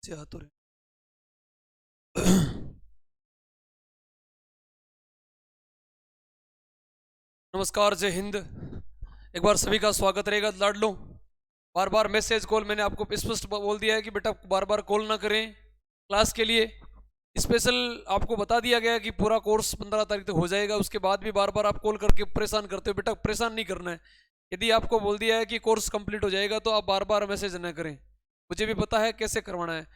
से हाथों नमस्कार, जय हिंद। एक बार सभी का स्वागत रहेगा लाडलो। बार बार मैसेज कॉल मैंने आपको स्पष्ट बोल दिया है कि बेटा बार बार कॉल ना करें क्लास के लिए। स्पेशल आपको बता दिया गया है कि पूरा कोर्स 15 तारीख तक हो जाएगा, उसके बाद भी बार बार आप कॉल करके परेशान करते हो। बेटा परेशान नहीं करना है। यदि आपको बोल दिया है कि कोर्स कंप्लीट हो जाएगा तो आप बार बार मैसेज ना करें। मुझे भी पता है कैसे करवाना है।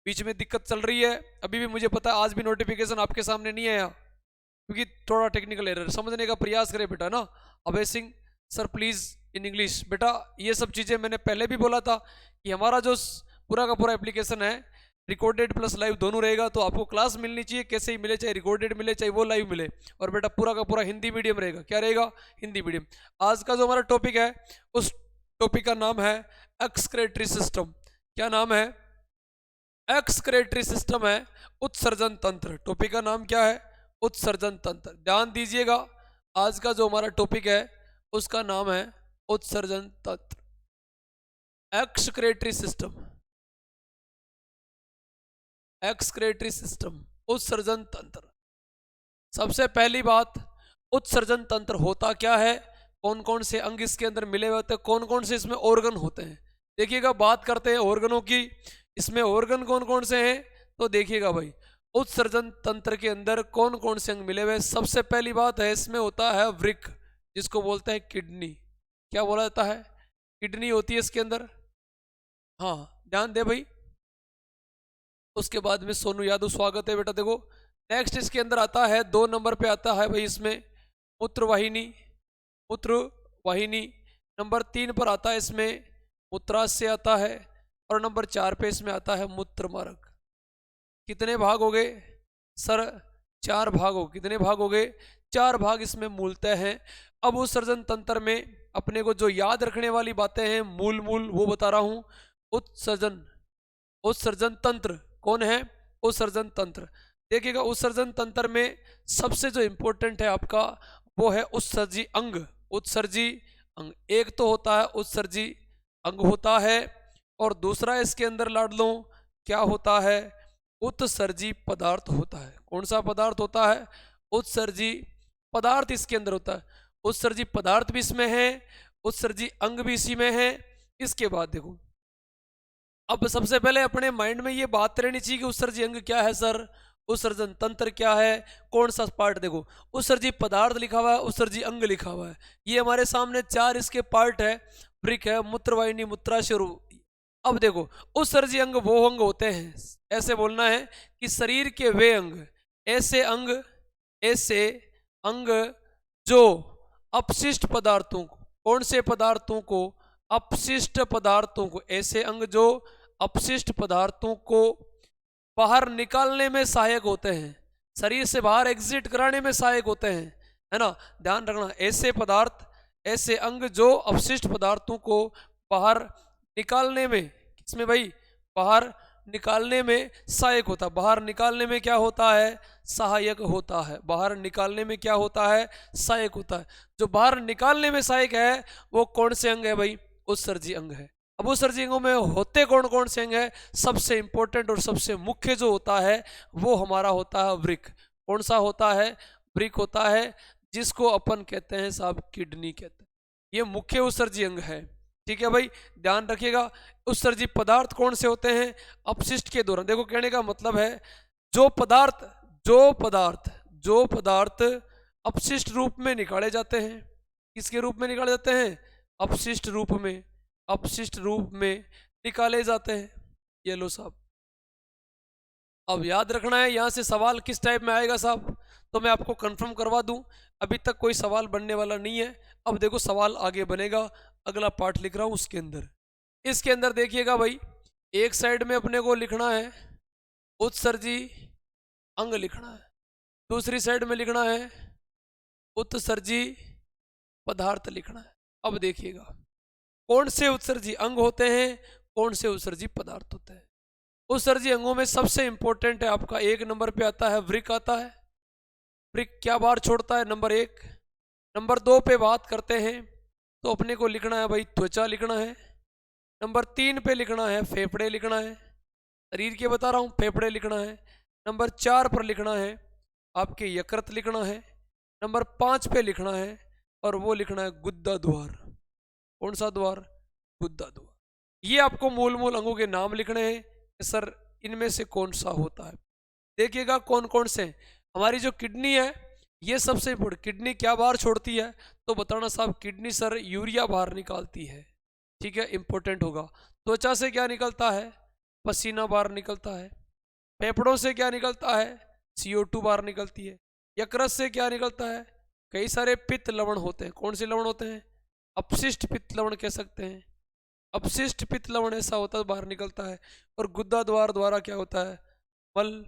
बीच में दिक्कत चल रही है, अभी भी मुझे पता है। आज भी नोटिफिकेशन आपके सामने नहीं आया क्योंकि थोड़ा टेक्निकल एरर। समझने का प्रयास करें बेटा ना। Abhay Singh sir please in English. बेटा ये सब चीज़ें मैंने पहले भी बोला था कि हमारा जो पूरा का पूरा एप्लीकेशन है रिकॉर्डेड प्लस लाइव दोनों रहेगा, तो आपको क्लास मिलनी चाहिए कैसे ही मिले, चाहे रिकॉर्डेड मिले चाहे वो लाइव मिले। और बेटा पूरा का पूरा हिंदी मीडियम रहेगा। क्या रहेगा? हिंदी मीडियम। आज का जो हमारा टॉपिक है उस टॉपिक का नाम है एक्सक्रेटरी सिस्टम। क्या नाम है? एक्सक्रेटरी सिस्टम है उत्सर्जन तंत्र। टॉपिक का नाम क्या है? उत्सर्जन तंत्र। ध्यान दीजिएगा, आज का जो हमारा टॉपिक है उसका नाम है उत्सर्जन तंत्र। एक्सक्रेटरी सिस्टम, एक्सक्रेटरी सिस्टम, उत्सर्जन तंत्र। सबसे पहली बात, उत्सर्जन तंत्र होता क्या है, कौन कौन से अंग इसके अंदर मिले हुए होते हैं, कौन कौन से इसमें ऑर्गन होते हैं। देखिएगा, बात करते हैं ऑर्गनों की। इसमें ऑर्गन कौन कौन से हैं तो देखिएगा भाई, उत्सर्जन तंत्र के अंदर कौन कौन से अंग मिले हुए। सबसे पहली बात है, इसमें होता है वृक्क, जिसको बोलते हैं किडनी। क्या बोला जाता है? किडनी होती है इसके अंदर। हाँ, ध्यान दे भाई। उसके बाद में सोनू यादव, स्वागत है बेटा। देखो नेक्स्ट इसके अंदर आता है 2 नंबर पे आता है भाई इसमें मूत्रवाहिनी, मूत्रवाहिनी। नंबर 3 पर आता है इसमें मूत्राशय आता है। और नंबर 4 पे इसमें आता है मूत्रमार्ग। कितने भाग हो गए सर? 4 भाग हो। कितने भाग हो गए? 4 भाग इसमें मूलतः हैं। अब उत्सर्जन तंत्र में अपने को जो याद रखने वाली बातें हैं, मूल मूल वो बता रहा हूं। उत्सर्जन, उत्सर्जन तंत्र कौन है? उत्सर्जन तंत्र। देखिएगा, उत्सर्जन तंत्र में सबसे जो इंपॉर्टेंट है आपका वो है उत्सर्जी अंग। उत्सर्जी अंग एक तो होता है उत्सर्जी अंग होता है, और दूसरा इसके अंदर लाडलों क्या होता है? उत्सर्जी पदार्थ होता है। कौन सा पदार्थ होता है? उत्सर्जी पदार्थ इसके अंदर होता है। उत्सर्जी पदार्थ भी इसमें है, उत्सर्जी अंग भी इसी में है। इसके बाद देखो, अब सबसे पहले अपने माइंड में ये बात रहनी चाहिए कि उत्सर्जी अंग क्या है सर, उत्सर्जन तंत्र क्या है, कौन सा पार्ट। देखो, उत्सर्जी पदार्थ लिखा हुआ है, उत्सर्जी अंग लिखा हुआ है। ये हमारे सामने 4 इसके पार्ट है। वृक्क है, मूत्रवाहिनी, मूत्राशय। अब देखो, उत्सर्जी अंग वो अंग होते हैं, ऐसे बोलना है कि शरीर के वे अंग, ऐसे अंग, ऐसे अंग जो अपशिष्ट पदार्थों को, कौन से पदार्थों को? अपशिष्ट पदार्थों को। ऐसे अंग जो अपशिष्ट पदार्थों को बाहर निकालने में सहायक होते हैं, शरीर से बाहर एग्जिट कराने में सहायक होते हैं, है ना। ध्यान रखना, ऐसे पदार्थ, ऐसे अंग जो अपशिष्ट पदार्थों को बाहर निकालने में, किसमें भाई? बाहर निकालने में सहायक होता है। बाहर निकालने में क्या होता है? सहायक होता है। बाहर निकालने में क्या होता है? सहायक होता है। जो बाहर निकालने में सहायक है वो कौन से अंग है भाई? उत्सर्जी अंग है। अब उत्सर्जी अंगों में होते कौन कौन से अंग है? सबसे इंपॉर्टेंट और सबसे मुख्य जो होता है वो हमारा होता है वृक्क। कौन सा होता है? वृक्क होता है, जिसको अपन कहते हैं साहब किडनी कहते हैं। ये मुख्य उत्सर्जी अंग है। ठीक है भाई, ध्यान रखिएगा। उत्सर्जी पदार्थ कौन से होते हैं? अपशिष्ट के दौरान। देखो, कहने का मतलब है जो पदार्थ, जो पदार्थ, जो पदार्थ अपशिष्ट रूप में निकाले जाते हैं। किसके रूप में निकाले जाते हैं? अपशिष्ट रूप में, अपशिष्ट रूप में निकाले जाते हैं। ये लो साहब, अब याद रखना है यहां से सवाल किस टाइप में आएगा साहब, तो मैं आपको कंफर्म करवा दूं, अभी तक कोई सवाल बनने वाला नहीं है। अब देखो सवाल आगे बनेगा, अगला पार्ट लिख रहा हूं उसके अंदर। इसके अंदर देखिएगा भाई, एक साइड में अपने को लिखना है उत्सर्जी अंग लिखना है, दूसरी साइड में लिखना है उत्सर्जी पदार्थ लिखना है। अब देखिएगा कौन से उत्सर्जी अंग होते हैं, कौन से उत्सर्जी पदार्थ होते हैं। उत्सर्जी अंगों में सबसे इंपॉर्टेंट है आपका 1 नंबर पे आता है वृक्क आता है। वृक्क क्या बाहर छोड़ता है? नंबर 1। नंबर 2 पे बात करते हैं तो अपने को लिखना है भाई त्वचा लिखना है। नंबर 3 पे लिखना है फेफड़े लिखना है। शरीर के बता रहा हूँ, फेफड़े लिखना है। नंबर 4 पर लिखना है आपके यकृत लिखना है। नंबर 5 पे लिखना है और वो लिखना है गुद्दा द्वार। कौन सा द्वार? गुद्दा द्वार। ये आपको मूल मूल अंगों के नाम लिखने हैं कि सर इनमें से कौन सा होता है। देखिएगा कौन कौन से। हमारी जो किडनी है ये सबसे इम्पोर्टेंट। किडनी क्या बाहर छोड़ती है तो बताना साहब, किडनी सर यूरिया बाहर निकालती है। ठीक है, इंपॉर्टेंट होगा। त्वचा से क्या निकलता है? पसीना बाहर निकलता है। फेफड़ों से क्या निकलता है? CO2 बाहर निकलती है। यकृत से क्या निकलता है? कई सारे पित्त लवण होते हैं। कौन से लवण होते हैं? अपशिष्ट पित्त लवण कह सकते हैं। अपशिष्ट पित्त लवण ऐसा होता है बाहर निकलता है। और गुद्दा द्वार द्वारा क्या होता है? मल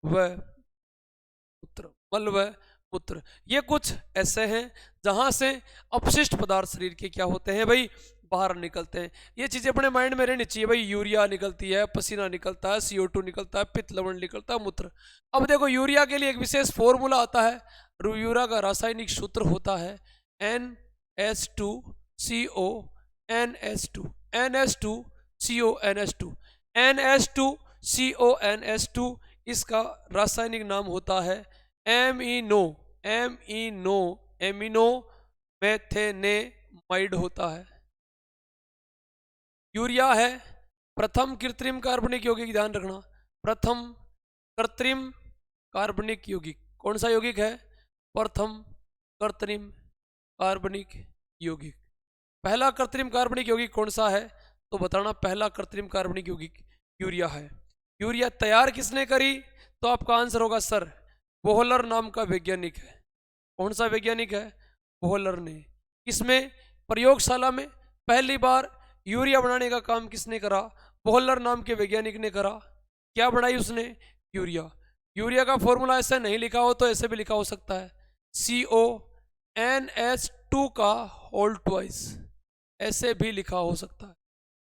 व मूत्र। मल व मूत्र। ये कुछ ऐसे हैं जहां से अपशिष्ट पदार्थ शरीर के क्या होते हैं भाई? बाहर निकलते हैं। ये चीजें अपने माइंड में रहनी चाहिए भाई। यूरिया निकलती है, पसीना निकलता है, CO2 निकलता है, पित्त लवण निकलता है, मूत्र। अब देखो यूरिया के लिए एक विशेष फॉर्मूला आता है। यूरिया का रासायनिक सूत्र होता है NH2CO NH2 NH2CO NH2 NH2CO इसका रासायनिक नाम होता है एमिनो एमिनो मेथेनेमाइड होता है। यूरिया है प्रथम कृत्रिम कार्बनिक यौगिक, ध्यान रखना। प्रथम कृत्रिम कार्बनिक यौगिक। कौन सा यौगिक है? प्रथम कृत्रिम कार्बनिक यौगिक। पहला कृत्रिम कार्बनिक यौगिक कौन सा है तो बताना। पहला कृत्रिम कार्बनिक यौगिक यूरिया है। यूरिया तैयार किसने करी तो आपका आंसर होगा सर बोहलर नाम का वैज्ञानिक है। कौन सा वैज्ञानिक है? बोहलर ने। इसमें प्रयोगशाला में पहली बार यूरिया बनाने का काम किसने करा? बोहलर नाम के वैज्ञानिक ने करा। क्या बनाई उसने? यूरिया। यूरिया का फॉर्मूला ऐसे नहीं लिखा हो तो ऐसे भी लिखा हो सकता है CONH2 का होल ट्वाइस। ऐसे भी लिखा हो सकता है,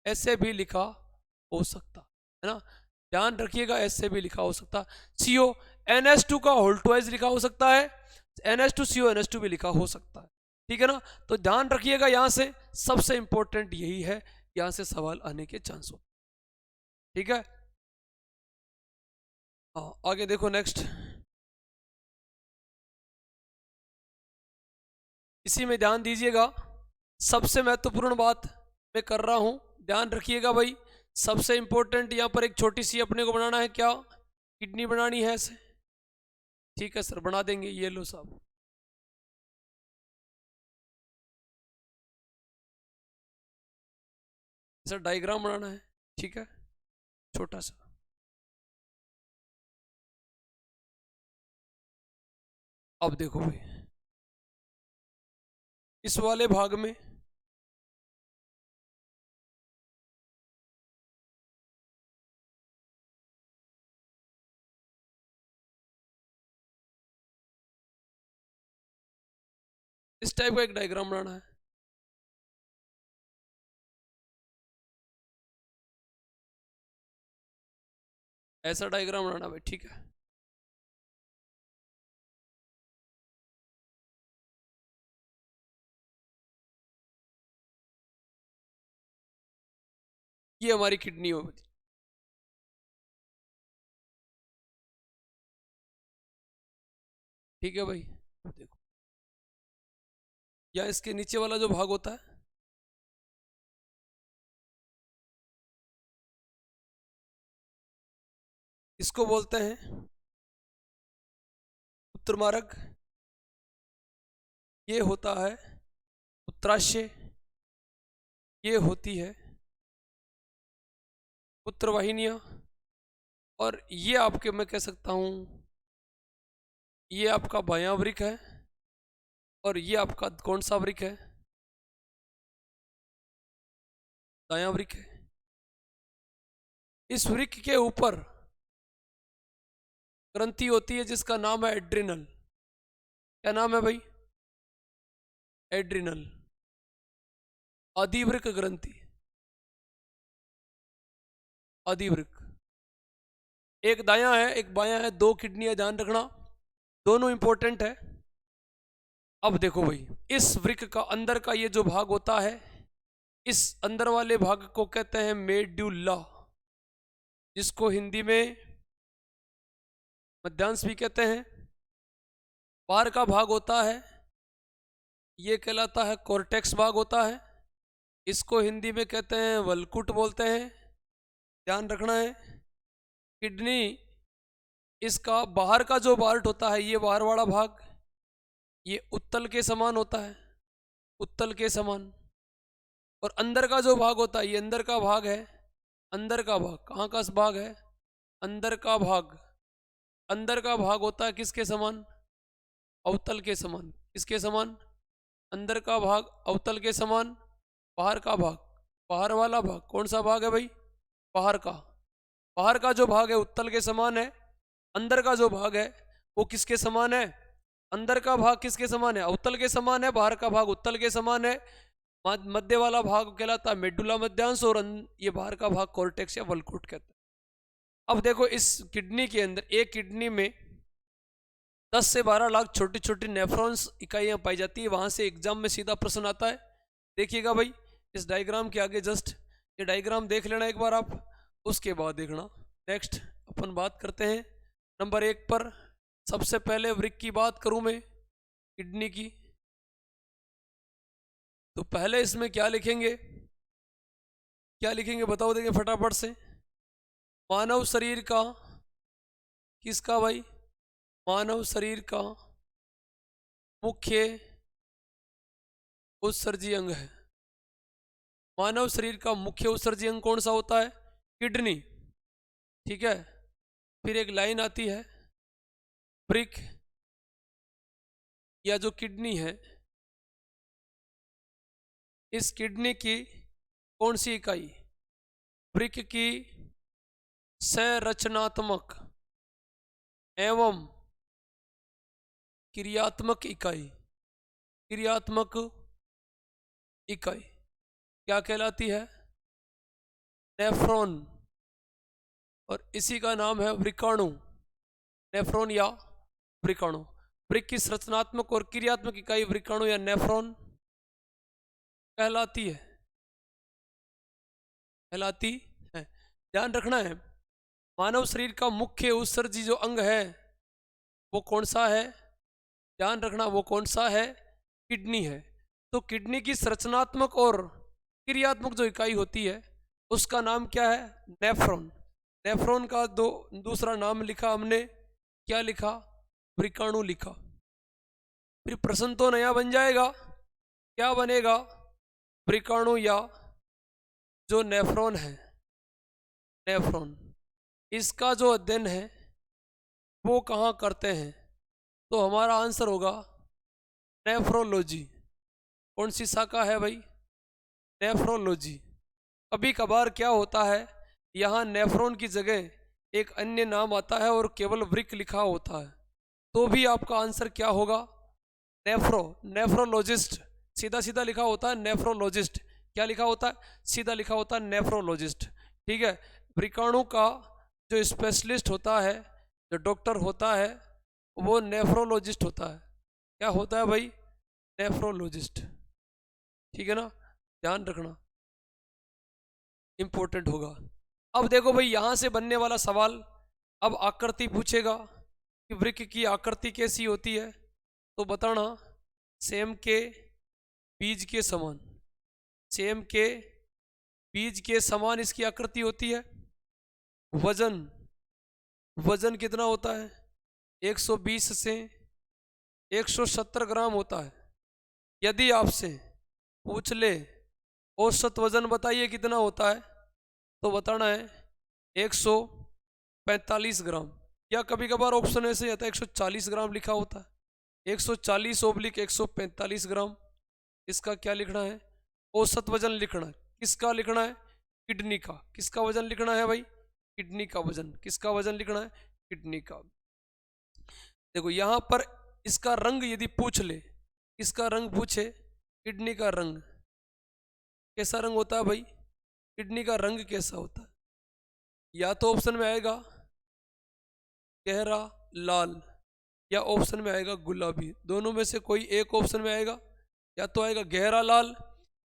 ऐसे भी लिखा हो सकता है ना। ध्यान रखिएगा, ऐसे भी लिखा हो सकता है। CONH2 का होल ट्वाइस लिखा हो सकता है, NH2CONH2 भी लिखा हो सकता है। ठीक है ना। तो ध्यान रखिएगा, यहां से सबसे इंपॉर्टेंट यही है, यहां से सवाल आने के चांस हो। ठीक है, आगे देखो नेक्स्ट। इसी में ध्यान दीजिएगा, सबसे महत्वपूर्ण बात मैं कर रहा हूं, ध्यान रखिएगा भाई। सबसे इंपॉर्टेंट यहां पर एक छोटी सी अपने को बनाना है, क्या? किडनी बनानी है ऐसे। ठीक है सर, बना देंगे। ये लो साहब, सर डायग्राम बनाना है। ठीक है, छोटा सा। अब देखो भाई, इस वाले भाग में इस टाइप का एक डायग्राम बनाना है। ऐसा डायग्राम बनाना भाई। ठीक है, ये हमारी किडनी हो। ठीक है भाई, देखो या इसके नीचे वाला जो भाग होता है, इसको बोलते हैं उत्तर मार्ग। ये होता है उत्तराशय। ये होती है उत्तरवाहिनियां। और ये आपके, मैं कह सकता हूं, ये आपका बायां वृक्क है। और ये आपका कौन सा वृक्क है? दायां वृक्क है। इस वृक्क के ऊपर ग्रंथि होती है जिसका नाम है एड्रिनल। क्या नाम है भाई? एड्रिनल, अधिवृक्क ग्रंथि। अधिवृक्क एक दायां है एक बायां है, दो किडनियां, ध्यान रखना, दोनों इंपॉर्टेंट है। अब देखो भाई, इस वृक्क का अंदर का ये जो भाग होता है, इस अंदर वाले भाग को कहते हैं मेड्यूला, जिसको हिंदी में मध्यांश भी कहते हैं। बाहर का भाग होता है, ये कहलाता है कॉर्टेक्स भाग होता है, इसको हिंदी में कहते हैं वलकुट बोलते हैं, ध्यान रखना है। किडनी, इसका बाहर का जो पार्ट होता है, ये बाहर वाला भाग, ये उत्तल के समान होता है, उत्तल के समान। और अंदर का जो भाग होता है, ये अंदर का भाग है, अंदर का भाग कहाँ का भाग है, अंदर का भाग। अंदर का भाग होता है किसके समान, अवतल के समान। किसके समान, अंदर का भाग अवतल के समान। बाहर का भाग, बाहर वाला भाग कौन सा भाग है भाई, बाहर का। बाहर का जो भाग है उत्तल के समान है, अंदर का जो भाग है वो किसके समान है, अंदर का भाग किसके समान है, अवतल के समान है, बाहर का भाग उत्तल के समान है। मध्य वाला भाग कहलाता है मेडुला मध्यांश, और ये बाहर का भाग कॉर्टेक्स या वलकुट कहते हैं। अब देखो इस किडनी के अंदर, एक किडनी में 10 से 12 लाख छोटी छोटी नेफ्रॉन्स इकाइयां पाई जाती है। वहां से एग्जाम में सीधा प्रश्न आता है। देखिएगा भाई इस डायग्राम के आगे, जस्ट ये डायग्राम देख लेना एक बार आप, उसके बाद देखना। नेक्स्ट अपन बात करते हैं नंबर 1 पर। सबसे पहले वृक्क की बात करूं मैं, किडनी की, तो पहले इसमें क्या लिखेंगे, क्या लिखेंगे बताओ, देंगे फटाफट से। मानव शरीर का, किसका भाई, मानव शरीर का मुख्य उत्सर्जी अंग है। मानव शरीर का मुख्य उत्सर्जी अंग कौन सा होता है, किडनी, ठीक है। फिर एक लाइन आती है, वृक्क या जो किडनी है, इस किडनी की कौन सी इकाई, वृक्क की संरचनात्मक एवं क्रियात्मक इकाई, क्रियात्मक इकाई क्या कहलाती है, नेफ्रॉन, और इसी का नाम है वृकाणु। नेफ्रॉन या वृकाणु, वृक्क की संरचनात्मक और क्रियात्मक इकाई वृकाणु या नेफ्रॉन कहलाती है, कहलाती है। ध्यान रखना है, मानव शरीर का मुख्य उत्सर्जी जो अंग है वो कौन सा है, ध्यान रखना वो कौन सा है, किडनी है। तो किडनी की संरचनात्मक और क्रियात्मक जो इकाई होती है उसका नाम क्या है, नेफ्रॉन। नेफ्रॉन का दूसरा नाम लिखा हमने, क्या लिखा, वृकाणु लिखा। फिर प्रश्न तो नया बन जाएगा, क्या बनेगा, वृकाणु या जो नेफ्रॉन है, नेफ्रॉन, इसका जो अध्ययन है वो कहाँ करते हैं, तो हमारा आंसर होगा नेफ्रोलॉजी। कौन सी शाखा है भाई, नेफ्रोलॉजी। कभी कभार क्या होता है, यहाँ नेफ्रॉन की जगह एक अन्य नाम आता है और केवल वृक्क लिखा होता है, तो भी आपका आंसर क्या होगा, नेफ्रोलॉजिस्ट। सीधा सीधा लिखा होता है नेफ्रोलॉजिस्ट, क्या लिखा होता है, सीधा लिखा होता है नेफ्रोलॉजिस्ट, ठीक है। वृकाणु का जो स्पेशलिस्ट होता है, जो डॉक्टर होता है, वो नेफ्रोलॉजिस्ट होता है। क्या होता है भाई, नेफ्रोलॉजिस्ट, ठीक है ना, ध्यान रखना, इंपॉर्टेंट होगा। अब देखो भाई यहां से बनने वाला सवाल, अब आकृति पूछेगा कि वृक्क की आकृति कैसी होती है, तो बताना सेम के बीज के समान, सेम के बीज के समान इसकी आकृति होती है। वजन, वजन कितना होता है, 120 से 170 ग्राम होता है। यदि आपसे पूछ ले औसत वजन बताइए कितना होता है, तो बताना है 145 ग्राम, या कभी कभार ऑप्शन ऐसे आता है 140 ग्राम लिखा होता है, 140/145 ग्राम। इसका क्या लिखना है, औसत वजन लिखना है। किसका लिखना है, किडनी का। किसका वजन लिखना है भाई, किडनी का वजन। किसका वजन लिखना है, किडनी का। देखो यहां पर इसका रंग यदि पूछ ले, इसका रंग पूछे, किडनी का रंग कैसा रंग होता है भाई, किडनी का रंग कैसा होता है, या तो ऑप्शन में आएगा गहरा लाल, या ऑप्शन में आएगा गुलाबी। दोनों में से कोई एक ऑप्शन में आएगा, या तो आएगा गहरा लाल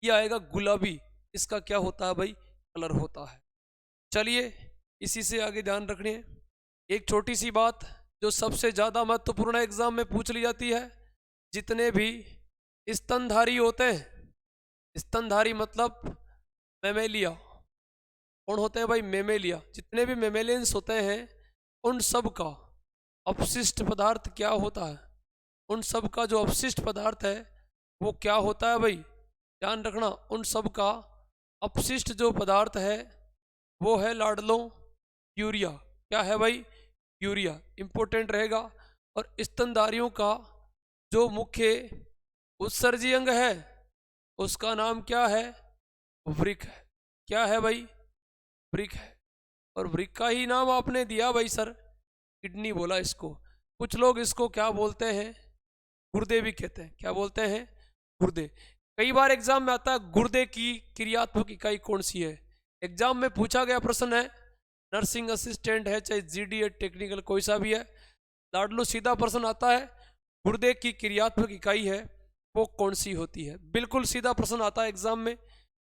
या आएगा गुलाबी। इसका क्या होता है भाई, कलर होता है। चलिए इसी से आगे ध्यान रखनी है। एक छोटी सी बात जो सबसे ज़्यादा महत्वपूर्ण एग्जाम में पूछ ली जाती है, जितने भी स्तनधारी होते हैं, स्तनधारी मतलब मेमेलिया, कौन होते हैं भाई? मेमेलिया। जितने भी मेमेलियंस होते हैं उन सब का अपशिष्ट पदार्थ क्या होता है? उन सब का जो अपशिष्ट पदार्थ है वो क्या होता है भाई? ध्यान रखना, उन सब का अपशिष्ट जो पदार्थ है वो है लाडलो यूरिया। क्या है भाई? यूरिया इंपॉर्टेंट रहेगा। और स्तनधारियों का जो मुख्य उत्सर्जी अंग है उसका नाम क्या है? वृक्क है। क्या है भाई? वृक्क है। और वृक्क का ही नाम आपने दिया भाई सर, किडनी बोला इसको। कुछ लोग इसको क्या बोलते हैं? गुर्दे भी कहते हैं। क्या बोलते हैं? गुर्दे। कई बार एग्जाम में आता है गुर्दे की क्रियात्मक इकाई कौन सी है? एग्जाम में पूछा गया प्रश्न है, नर्सिंग असिस्टेंट है चाहे जीडी है, टेक्निकल कोई सा भी है, लाडलो सीधा प्रश्न आता है गुर्दे की क्रियात्मक इकाई है वो कौन सी होती है? बिल्कुल सीधा प्रश्न आता है एग्जाम में।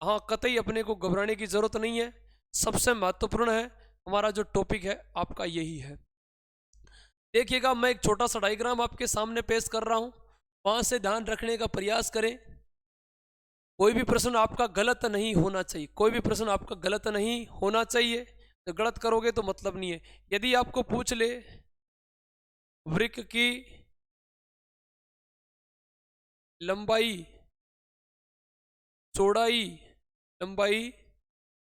हाँ, कतई अपने को घबराने की जरूरत नहीं है। सबसे महत्वपूर्ण है हमारा जो टॉपिक है आपका यही है। देखिएगा, मैं एक छोटा सा डायग्राम आपके सामने पेश कर रहा हूं, वहां से ध्यान रखने का प्रयास करें। कोई भी प्रश्न आपका गलत नहीं होना चाहिए, कोई भी प्रश्न आपका गलत नहीं होना चाहिए। तो गलत करोगे तो मतलब नहीं है। यदि आपको पूछ ले वृक्क की लंबाई चौड़ाई, लंबाई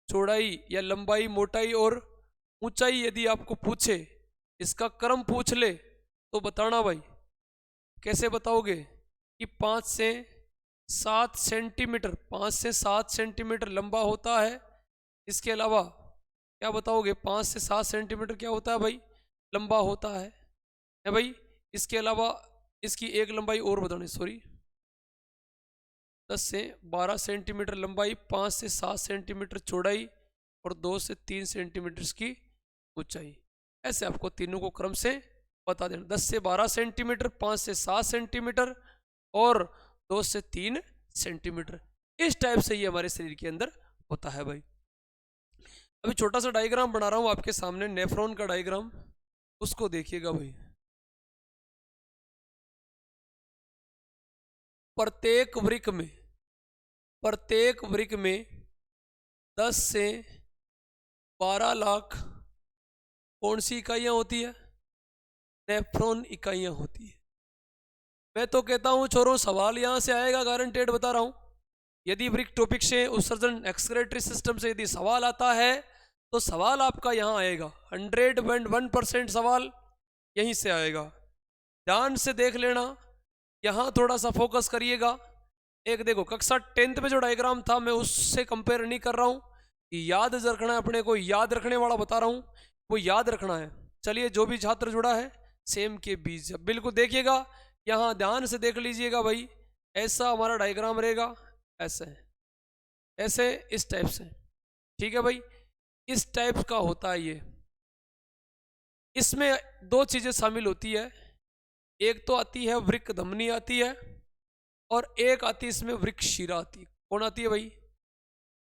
चौड़ाई या लंबाई मोटाई और ऊंचाई यदि आपको पूछे, इसका क्रम पूछ ले, तो बताना भाई। कैसे बताओगे? कि 5 से 7 सेंटीमीटर, 5 से 7 सेंटीमीटर लंबा होता है। इसके अलावा क्या बताओगे? 5 से 7 सेंटीमीटर क्या होता है भाई? लंबा होता है भाई। इसके अलावा इसकी एक लंबाई और बतानी, सॉरी, 10 से 12 सेंटीमीटर लंबाई, 5 से 7 सेंटीमीटर चौड़ाई और 2 से 3 सेंटीमीटर की ऊंचाई। ऐसे आपको तीनों को क्रम से बता देना। 10 से 12 सेंटीमीटर, 5 से 7 सेंटीमीटर और 2 से 3 सेंटीमीटर। इस टाइप से ये हमारे शरीर के अंदर होता है भाई। अभी छोटा सा डायग्राम बना रहा हूं आपके सामने, नेफ्रॉन का डायग्राम, उसको देखिएगा भाई। प्रत्येक वृक्क में 10 से 12 लाख कौन सी इकाइयां होती है? नेफ्रॉन इकाइयां होती है। मैं तो कहता हूं छोरों, सवाल यहां से आएगा, गारंटेड बता रहा हूं। यदि वृक्क टॉपिक से, उत्सर्जन एक्सक्रेटरी सिस्टम से यदि सवाल आता है तो सवाल आपका यहां आएगा। 101% सवाल यहीं से आएगा। ध्यान से देख लेना, यहाँ थोड़ा सा फोकस करिएगा। एक देखो, कक्षा 10th में जो डायग्राम था मैं उससे कंपेयर नहीं कर रहा हूँ, याद रखना है अपने को, याद रखने वाला बता रहा हूँ, वो याद रखना है। चलिए, जो भी छात्र जुड़ा है, सेम के बीज बिल्कुल देखिएगा, यहाँ ध्यान से देख लीजिएगा भाई। ऐसा हमारा डायग्राम रहेगा, ऐसे ऐसे इस टाइप से, ठीक है भाई, इस टाइप का होता है ये। इसमें 2 चीजें शामिल होती है, एक तो आती है वृक्क धमनी आती है और एक आती है इसमें वृक्क शिरा आती है। कौन आती है भाई?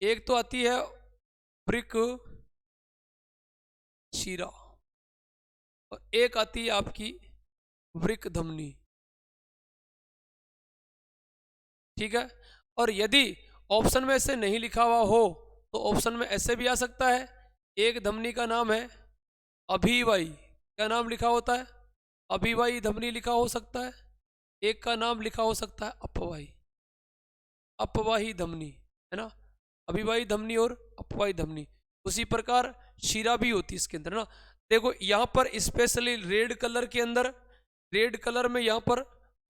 एक तो आती है वृक्क शिरा और एक आती है आपकी वृक्क धमनी, ठीक है। और यदि ऑप्शन में ऐसे नहीं लिखा हुआ हो तो ऑप्शन में ऐसे भी आ सकता है, एक धमनी का नाम है अभिवाही, क्या नाम लिखा होता है? अभिवाही धमनी लिखा हो सकता है। एक का नाम लिखा हो सकता है अपवाही, अपवाही धमनी, है ना, अभिवाही धमनी और अपवाही धमनी। उसी प्रकार शिरा भी होती है इसके अंदर ना। देखो यहाँ पर स्पेशली रेड कलर के अंदर, रेड कलर में यहाँ पर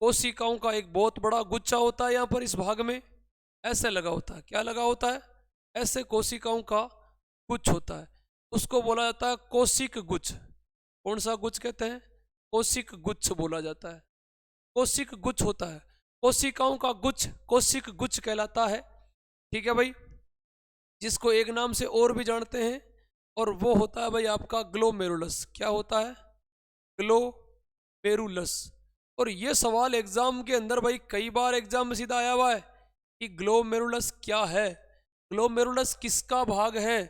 कोशिकाओं का एक बहुत बड़ा गुच्छा होता है। यहाँ पर इस भाग में ऐसे लगा होता है, क्या लगा होता है? ऐसे कोशिकाओं का गुच्छ होता है, उसको बोला जाता है कोशिक गुच्छ। कौन सा गुच्छ कहते हैं? कोशिक गुच्छ बोला जाता है, कोशिक गुच्छ होता है। कोशिकाओं का गुच्छ कोशिक गुच्छ कहलाता है, ठीक है भाई, जिसको एक नाम से और भी जानते हैं, और वो होता है भाई आपका ग्लोमेरुलस। क्या होता है? ग्लोमेरुलस। और ये सवाल एग्जाम के अंदर भाई कई बार एग्जाम में सीधा आया हुआ है कि ग्लोमेरुलस क्या है, ग्लोमेरुलस किसका भाग है,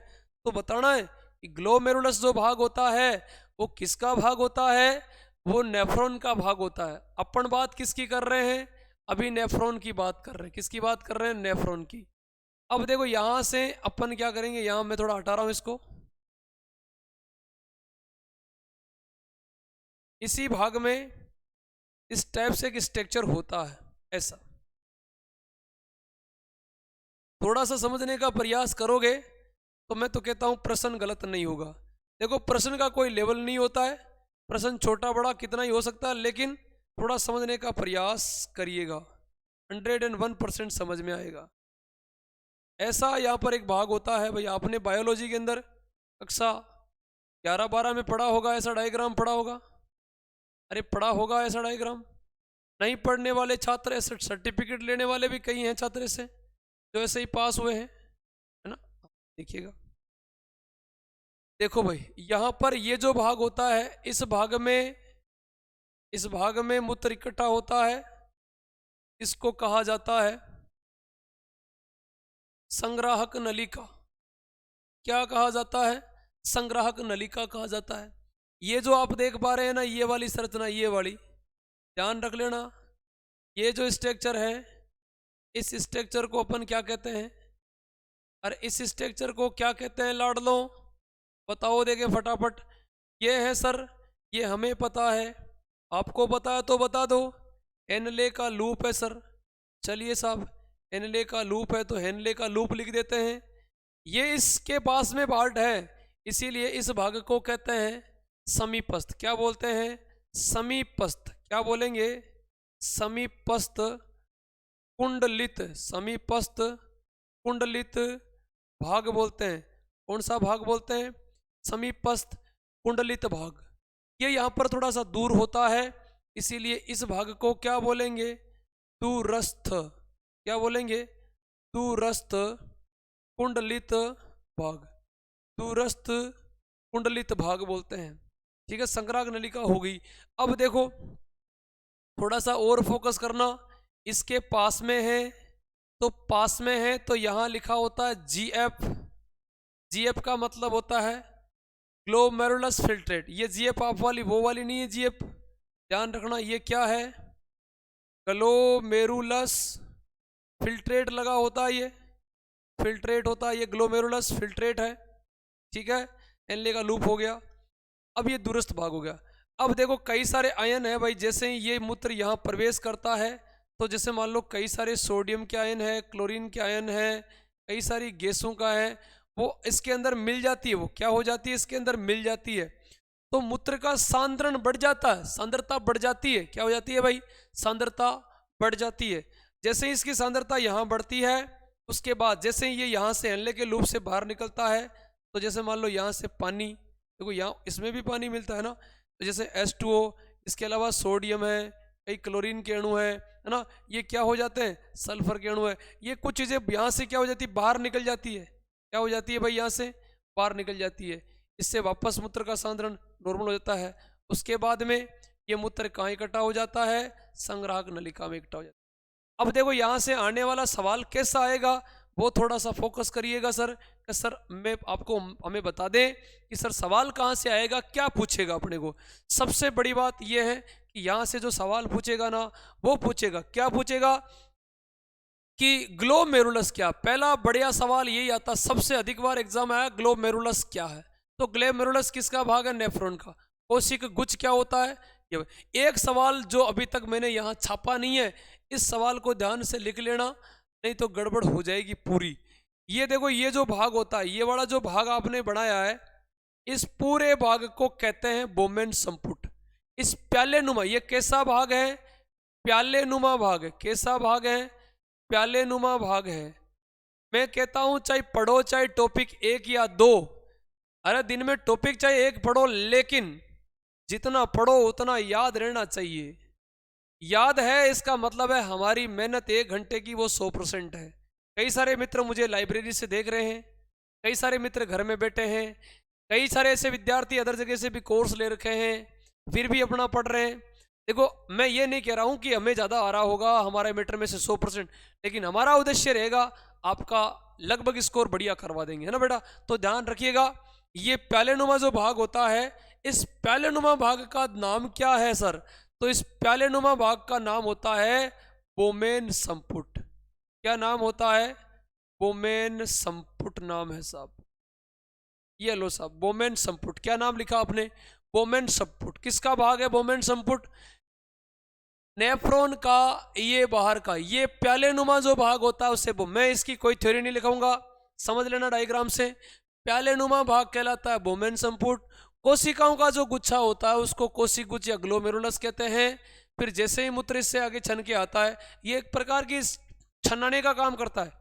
तो बताना है ग्लोमेरुलस जो भाग होता है वो किसका भाग होता है? वो नेफ्रॉन का भाग होता है। अपन बात किसकी कर रहे हैं? अभी नेफ्रॉन की बात कर रहे हैं। किसकी बात कर रहे हैं? नेफ्रॉन की। अब देखो यहां से अपन क्या करेंगे, यहां मैं थोड़ा हटा रहा हूं इसको। इसी भाग में इस टाइप से एक स्ट्रक्चर होता है ऐसा। थोड़ा सा समझने का प्रयास करोगे तो मैं तो कहता हूं प्रश्न गलत नहीं होगा। देखो प्रश्न का कोई लेवल नहीं होता है, प्रश्न छोटा बड़ा कितना ही हो सकता है, लेकिन थोड़ा समझने का प्रयास करिएगा, 101% समझ में आएगा। ऐसा यहाँ पर एक भाग होता है भाई, आपने बायोलॉजी के अंदर कक्षा 11-12 में पढ़ा होगा, ऐसा डायग्राम पढ़ा होगा। अरे पढ़ा होगा ऐसा डायग्राम। नहीं पढ़ने वाले छात्र, ऐसे सर्टिफिकेट लेने वाले भी कई हैं छात्र से जो ऐसे ही पास हुए हैं, है ना। देखिएगा, देखो भाई यहाँ पर ये जो भाग होता है, इस भाग में मूत्र इकट्ठा होता है। इसको कहा जाता है संग्राहक नलिका। क्या कहा जाता है? संग्राहक नलिका कहा जाता है। ये जो आप देख पा रहे हैं ना, ये वाली संरचना, ये वाली ध्यान रख लेना। ये जो स्ट्रक्चर है, इस स्ट्रक्चर को अपन क्या कहते हैं? और इस स्ट्रक्चर को क्या कहते हैं लाडलो? बताओ, देखें फटाफट। ये है सर, ये हमें पता है, आपको पता है तो बता दो। हेनले का लूप है सर। चलिए साहब, हेनले का लूप है तो हेनले का लूप लिख देते हैं। ये इसके पास में पार्ट है, इसीलिए इस भाग को कहते हैं समीपस्थ। क्या बोलते हैं? समीपस्थ। क्या बोलेंगे? समीपस्थ कुंडलित। समीपस्थ कुंडलित भाग बोलते हैं। कौन सा भाग बोलते हैं? समीपस्थ कुंडलित भाग। ये यहाँ पर थोड़ा सा दूर होता है, इसीलिए इस भाग को क्या बोलेंगे? दूरस्थ। क्या बोलेंगे? दूरस्थ कुंडलित भाग। दूरस्थ कुंडलित भाग बोलते हैं। ठीक है, संग्राहक नलिका हो गई। अब देखो थोड़ा सा और फोकस करना। इसके पास में है, तो पास में है तो यहां लिखा होता है जीएफ। जीएफ का मतलब होता है ग्लोमेरुलस फिल्ट्रेट। ये जीएफ आप वाली वो वाली नहीं है जीएफ, ध्यान रखना। ये क्या है? ग्लोमेरुलस फिल्ट्रेट लगा होता है, ये फिल्ट्रेट होता है, ये ग्लोमेरुलस फिल्ट्रेट है। ठीक है, एनले का लूप हो गया। अब ये दूरस्थ भाग हो गया। अब देखो कई सारे आयन है भाई, जैसे ही ये मूत्र यहाँ प्रवेश करता है तो जैसे मान लो कई सारे सोडियम के आयन है, क्लोरीन के आयन है, कई सारी गैसों का है, वो इसके अंदर मिल जाती है। वो क्या हो जाती है? इसके अंदर मिल जाती है, तो मूत्र का सांद्रण बढ़ जाता है, सांद्रता बढ़ जाती है। क्या हो जाती है भाई? सांद्रता बढ़ जाती है। जैसे ही इसकी सांद्रता यहाँ बढ़ती है, उसके बाद जैसे ही ये यहाँ से एनले के लूप से बाहर निकलता है, तो जैसे मान लो यहाँ से पानी, देखो यहाँ इसमें भी पानी मिलता है ना, तो जैसे H2O, इसके अलावा सोडियम है, कई क्लोरीन के अणु है ना, ये क्या हो जाते हैं? सल्फर के अणु है। ये कुछ चीज़ें यहाँ से क्या हो जाती है? बाहर निकल जाती है। क्या हो जाती है भाई? यहाँ से बाहर निकल जाती है। इससे वापस मूत्र का सांद्रण नॉर्मल हो जाता है। उसके बाद में ये मूत्र कहाँ इकट्ठा हो जाता है? संग्राहक नलिका में इकट्ठा हो जाता है। अब देखो यहाँ से आने वाला सवाल कैसा आएगा, वो थोड़ा सा फोकस करिएगा सर। कि सर मैं आपको हमें बता दें कि सर सवाल कहाँ से आएगा, क्या पूछेगा अपने को। सबसे बड़ी बात यह है कि यहाँ से जो सवाल पूछेगा ना, वो पूछेगा, क्या पूछेगा कि ग्लोमेरुलस क्या। पहला बढ़िया सवाल यही आता, सबसे अधिक बार एग्जाम आया, ग्लोमेरुलस क्या है। तो ग्लोमेरुलस किसका भाग है? नेफ्रॉन का। कोशिका गुच्छ क्या होता है? ये एक सवाल जो अभी तक मैंने यहाँ छापा नहीं है, इस सवाल को ध्यान से लिख लेना, नहीं तो गड़बड़ हो जाएगी पूरी। ये देखो, ये जो भाग होता है, ये वाला जो भाग आपने बनाया है, इस पूरे भाग को कहते हैं बोमेन संपुट। इस प्याले नुमा, ये कैसा भाग है? प्याले नुमा भाग है। कैसा भाग है? प्याले नुमा भाग है। मैं कहता हूं चाहे पढ़ो, चाहे टॉपिक एक या दो, अरे दिन में टॉपिक चाहे एक पढ़ो, लेकिन जितना पढ़ो उतना याद रहना चाहिए। याद है इसका मतलब है हमारी मेहनत 1 घंटे की वो 100% है। कई सारे मित्र मुझे लाइब्रेरी से देख रहे हैं, कई सारे मित्र घर में बैठे हैं, कई सारे ऐसे विद्यार्थी अदर जगह से भी कोर्स ले रखे हैं, फिर भी अपना पढ़ रहे हैं। देखो मैं ये नहीं कह रहा हूं कि हमें ज़्यादा आ रहा होगा हमारे मीटर में से 100%, लेकिन हमारा उद्देश्य रहेगा आपका लगभग स्कोर बढ़िया करवा देंगे, है ना बेटा। तो ध्यान रखिएगा ये प्यालेनुमा जो भाग होता है, इस प्यालेनुमा भाग का नाम क्या है सर? तो इस प्यालेनुमा भाग का नाम होता है बोमेन संपुट। क्या नाम होता है? बोमेन संपुट नाम है साहब। ये लो साहब, बोमेन संपुट। क्या नाम लिखा आपने? बोमेन संपुट। किसका भाग है बोमेन संपुट? नेफ्रॉन का, ये बाहर का, ये प्यालेनुमा जो भाग होता है उससे। मैं इसकी कोई थ्योरी नहीं लिखाऊंगा, समझ लेना डायग्राम से। प्यालेनुमा भाग कहलाता है बोमेन संपुट। कोशिकाओं का जो गुच्छा होता है उसको कोशिकुज या ग्लोमेरुलस कहते हैं। फिर जैसे ही मूत्र इससे आगे छन के आता है, ये एक प्रकार की छनाने का काम करता है।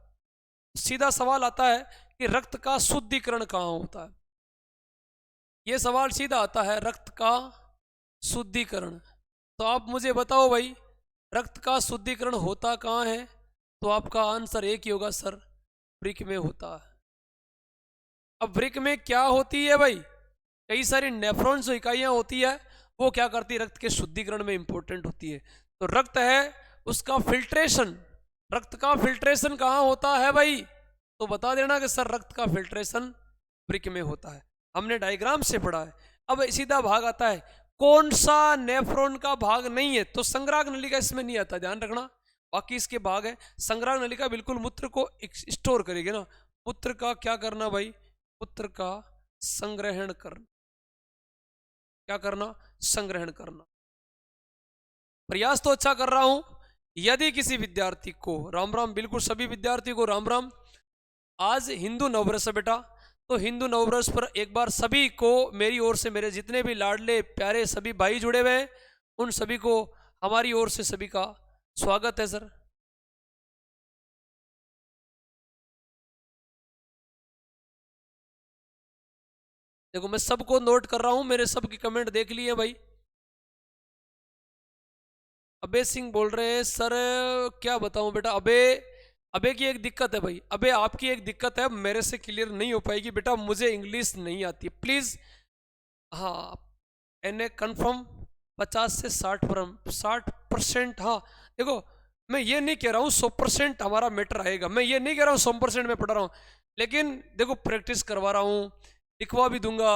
सीधा सवाल आता है कि रक्त का शुद्धिकरण कहाँ होता है? ये सवाल सीधा आता है, रक्त का शुद्धिकरण। तो आप मुझे बताओ भाई, रक्त का शुद्धिकरण होता कहाँ है? तो आपका आंसर एक ही होगा सर, वृक्क में होता है। अब वृक्क में क्या होती है भाई? कई सारी नेफ्रॉन्स जो इकाइयां होती है वो क्या करती है? रक्त के शुद्धिकरण में इंपॉर्टेंट होती है। तो रक्त है, उसका फिल्ट्रेशन, रक्त का फिल्ट्रेशन कहाँ होता है भाई? तो बता देना कि सर रक्त का फिल्ट्रेशन वृक्क में होता है। हमने डायग्राम से पढ़ा है। अब सीधा भाग आता है, कौन सा नेफ्रॉन का भाग नहीं है? तो संग्राहक नलिका इसमें नहीं आता, ध्यान रखना। बाकी इसके भाग है। संग्राहक नलिका बिल्कुल मूत्र को स्टोर करेगी ना। मूत्र का क्या करना भाई? मूत्र का संग्रहण करना। क्या करना? संग्रहण करना। प्रयास तो अच्छा कर रहा हूं। यदि किसी विद्यार्थी को, राम राम, बिल्कुल सभी विद्यार्थियों को राम राम। आज हिंदू नववर्ष है बेटा, तो हिंदू नववर्ष पर एक बार सभी को मेरी ओर से, मेरे जितने भी लाडले प्यारे सभी भाई जुड़े हुए हैं, उन सभी को हमारी ओर से सभी का स्वागत है सर। देखो मैं सबको नोट कर रहा हूं, मेरे सबकी कमेंट देख लिए भाई। अबे सिंह बोल रहे हैं सर, क्या बताऊं बेटा। अबे की एक दिक्कत है भाई, अबे आपकी एक दिक्कत है, मेरे से क्लियर नहीं हो पाएगी बेटा, मुझे इंग्लिश नहीं आती, प्लीज। हाँ, एन ए कन्फर्म 50 से 60%। हाँ देखो, मैं ये नहीं कह रहा हूँ 100% हमारा मैटर आएगा, मैं ये नहीं कह रहा हूँ 100% में पढ़ रहा हूँ, लेकिन देखो प्रैक्टिस करवा रहा हूँ, लिखवा भी दूंगा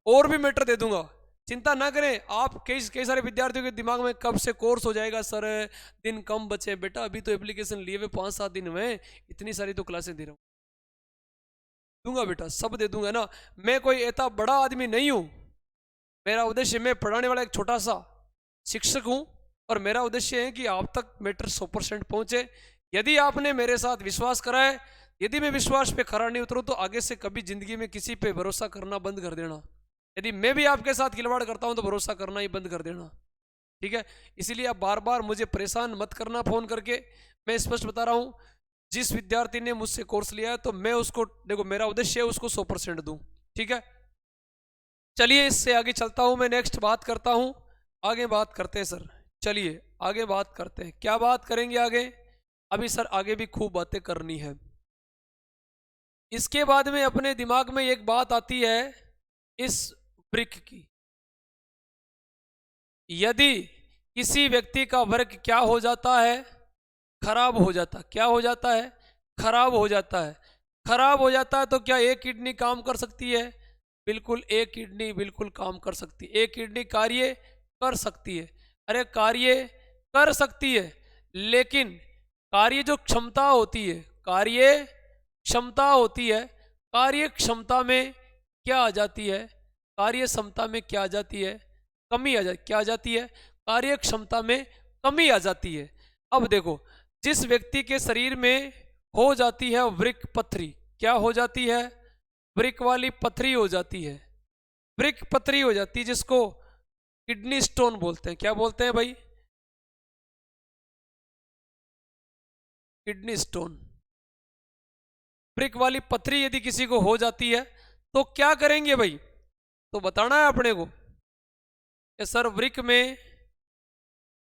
और भी मैटर दे दूंगा, चिंता ना करें आप। कई कई सारे विद्यार्थियों के दिमाग में कब से कोर्स हो जाएगा सर, दिन कम बचे बेटा, अभी तो एप्लीकेशन लिए हुए 5-7 दिन हुए, इतनी सारी तो क्लासें दे रहा हूँ। दूंगा बेटा, सब दे दूंगा ना। मैं कोई इतना बड़ा आदमी नहीं हूँ। मेरा उद्देश्य, मैं पढ़ाने वाला एक छोटा सा शिक्षक हूँ, और मेरा उद्देश्य है कि आप तक मैटर 100% पहुंचे। यदि आपने मेरे साथ विश्वास करा है, यदि मैं विश्वास पे खरा नहीं उतरूँ तो आगे से कभी जिंदगी में किसी पे भरोसा करना बंद कर देना। यदि मैं भी आपके साथ खिलवाड़ करता हूं तो भरोसा करना ही बंद कर देना, ठीक है? इसीलिए आप बार बार मुझे परेशान मत करना फोन करके। मैं स्पष्ट बता रहा हूं, जिस विद्यार्थी ने मुझसे कोर्स लिया है तो मैं उसको, देखो मेरा उद्देश्य है उसको 100% दूं, ठीक है? चलिए इससे आगे चलता हूं, मैं नेक्स्ट बात करता हूं। आगे बात करते हैं सर, चलिए आगे बात करते हैं। क्या बात करेंगे आगे? अभी सर आगे भी खूब बातें करनी है। इसके बाद में अपने दिमाग में एक बात आती है इस वृक्क की। यदि किसी व्यक्ति का वर्क क्या हो जाता है? खराब हो जाता। क्या हो जाता है? खराब हो जाता है। खराब हो जाता है तो क्या एक किडनी काम कर सकती है? बिल्कुल, एक किडनी बिल्कुल काम कर सकती है। एक किडनी कार्य कर सकती है। अरे कार्य कर सकती है, लेकिन कार्य जो क्षमता होती है, कार्य क्षमता होती है, कार्य क्षमता में क्या आ जाती है? कार्य क्षमता में क्या आ जाती है? कमी आ जाती। क्या आ जाती है? कार्य क्षमता में कमी आ जाती है। अब देखो, जिस व्यक्ति के शरीर में हो जाती है वृक्क पथरी, क्या हो जाती है? वृक्क वाली पथरी हो जाती है। वृक्क पथरी हो जाती है जिसको किडनी स्टोन बोलते हैं। क्या बोलते हैं भाई? Kidney stone. वृक्क वाली पथरी यदि किसी को हो जाती है तो क्या करेंगे भाई? तो बताना है अपने को कि सर वृक्क में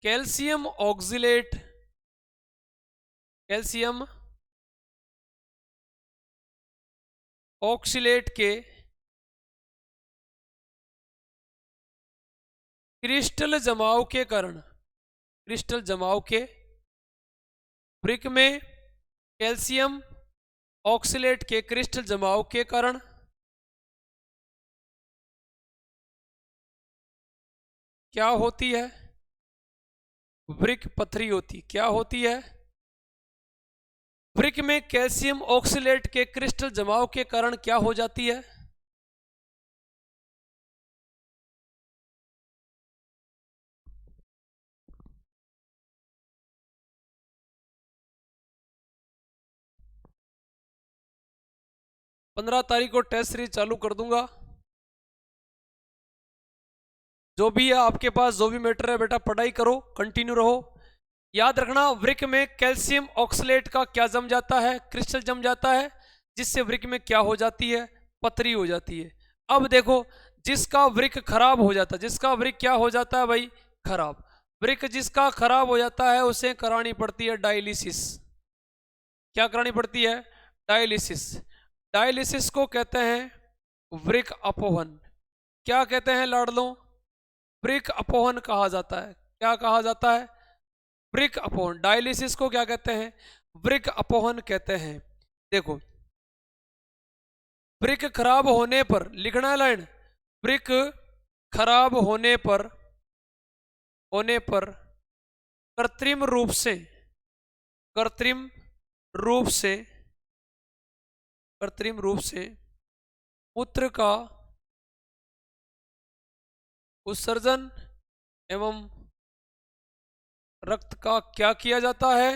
कैल्शियम ऑक्जिलेट, कैल्शियम ऑक्सिलेट के क्रिस्टल जमाव के कारण, क्रिस्टल जमाव के, वृक्क में कैल्शियम ऑक्सिलेट के क्रिस्टल जमाव के कारण क्या होती है? वृक्क पथरी होती। क्या होती है? वृक्क में कैल्शियम ऑक्सलेट के क्रिस्टल जमाव के कारण क्या हो जाती है? पंद्रह तारीख को टेस्ट सीरीज चालू कर दूंगा। जो भी है आपके पास, जो भी मैटर है बेटा, पढ़ाई करो, कंटिन्यू रहो। याद रखना, वृक्क में कैल्शियम ऑक्सलेट का क्या जम जाता है? क्रिस्टल जम जाता है, जिससे वृक्क में क्या हो जाती है? पथरी हो जाती है। अब देखो, जिसका वृक्क खराब हो जाता है, जिसका वृक्क क्या हो जाता है भाई? खराब। वृक्क जिसका खराब हो जाता है उसे करानी पड़ती है डायलिसिस। क्या करानी पड़ती है? डायलिसिस। डायलिसिस को कहते हैं वृक्क अपहरण। क्या कहते हैं लाडलों? वृक्क अपहरण कहा जाता है। क्या कहा जाता है? वृक्क अपहरण। डायलिसिस को क्या कहते हैं? वृक्क अपहरण कहते हैं। देखो, वृक्क खराब होने पर, लिखना है लाइन, वृक्क खराब होने पर कृत्रिम रूप से, कृत्रिम रूप से, कृत्रिम रूप से मूत्र का उत्सर्जन एवं रक्त का क्या किया जाता है?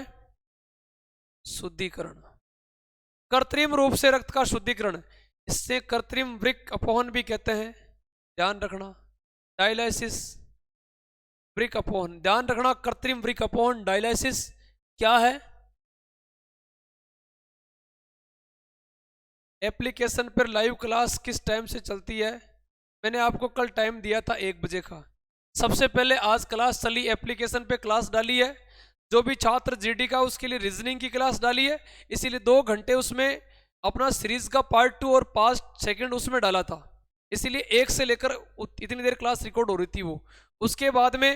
शुद्धिकरण। कृत्रिम रूप से रक्त का शुद्धिकरण, इससे कृत्रिम वृक्क अपहरण भी कहते हैं। ध्यान रखना, डायलिसिस, वृक्क अपहरण, ध्यान रखना, कृत्रिम वृक्क अपहरण, डायलिसिस क्या है? एप्लीकेशन पर लाइव क्लास किस टाइम से चलती है? मैंने आपको कल टाइम दिया था 1 बजे का। सबसे पहले आज क्लास चली, एप्लीकेशन पे क्लास डाली है। जो भी छात्र जीडी का, उसके लिए रीजनिंग की क्लास डाली है, इसीलिए 2 घंटे उसमें अपना सीरीज का पार्ट 2 और पास्ट सेकंड उसमें डाला था, इसीलिए 1 से लेकर इतनी देर क्लास रिकॉर्ड हो रही थी वो। उसके बाद में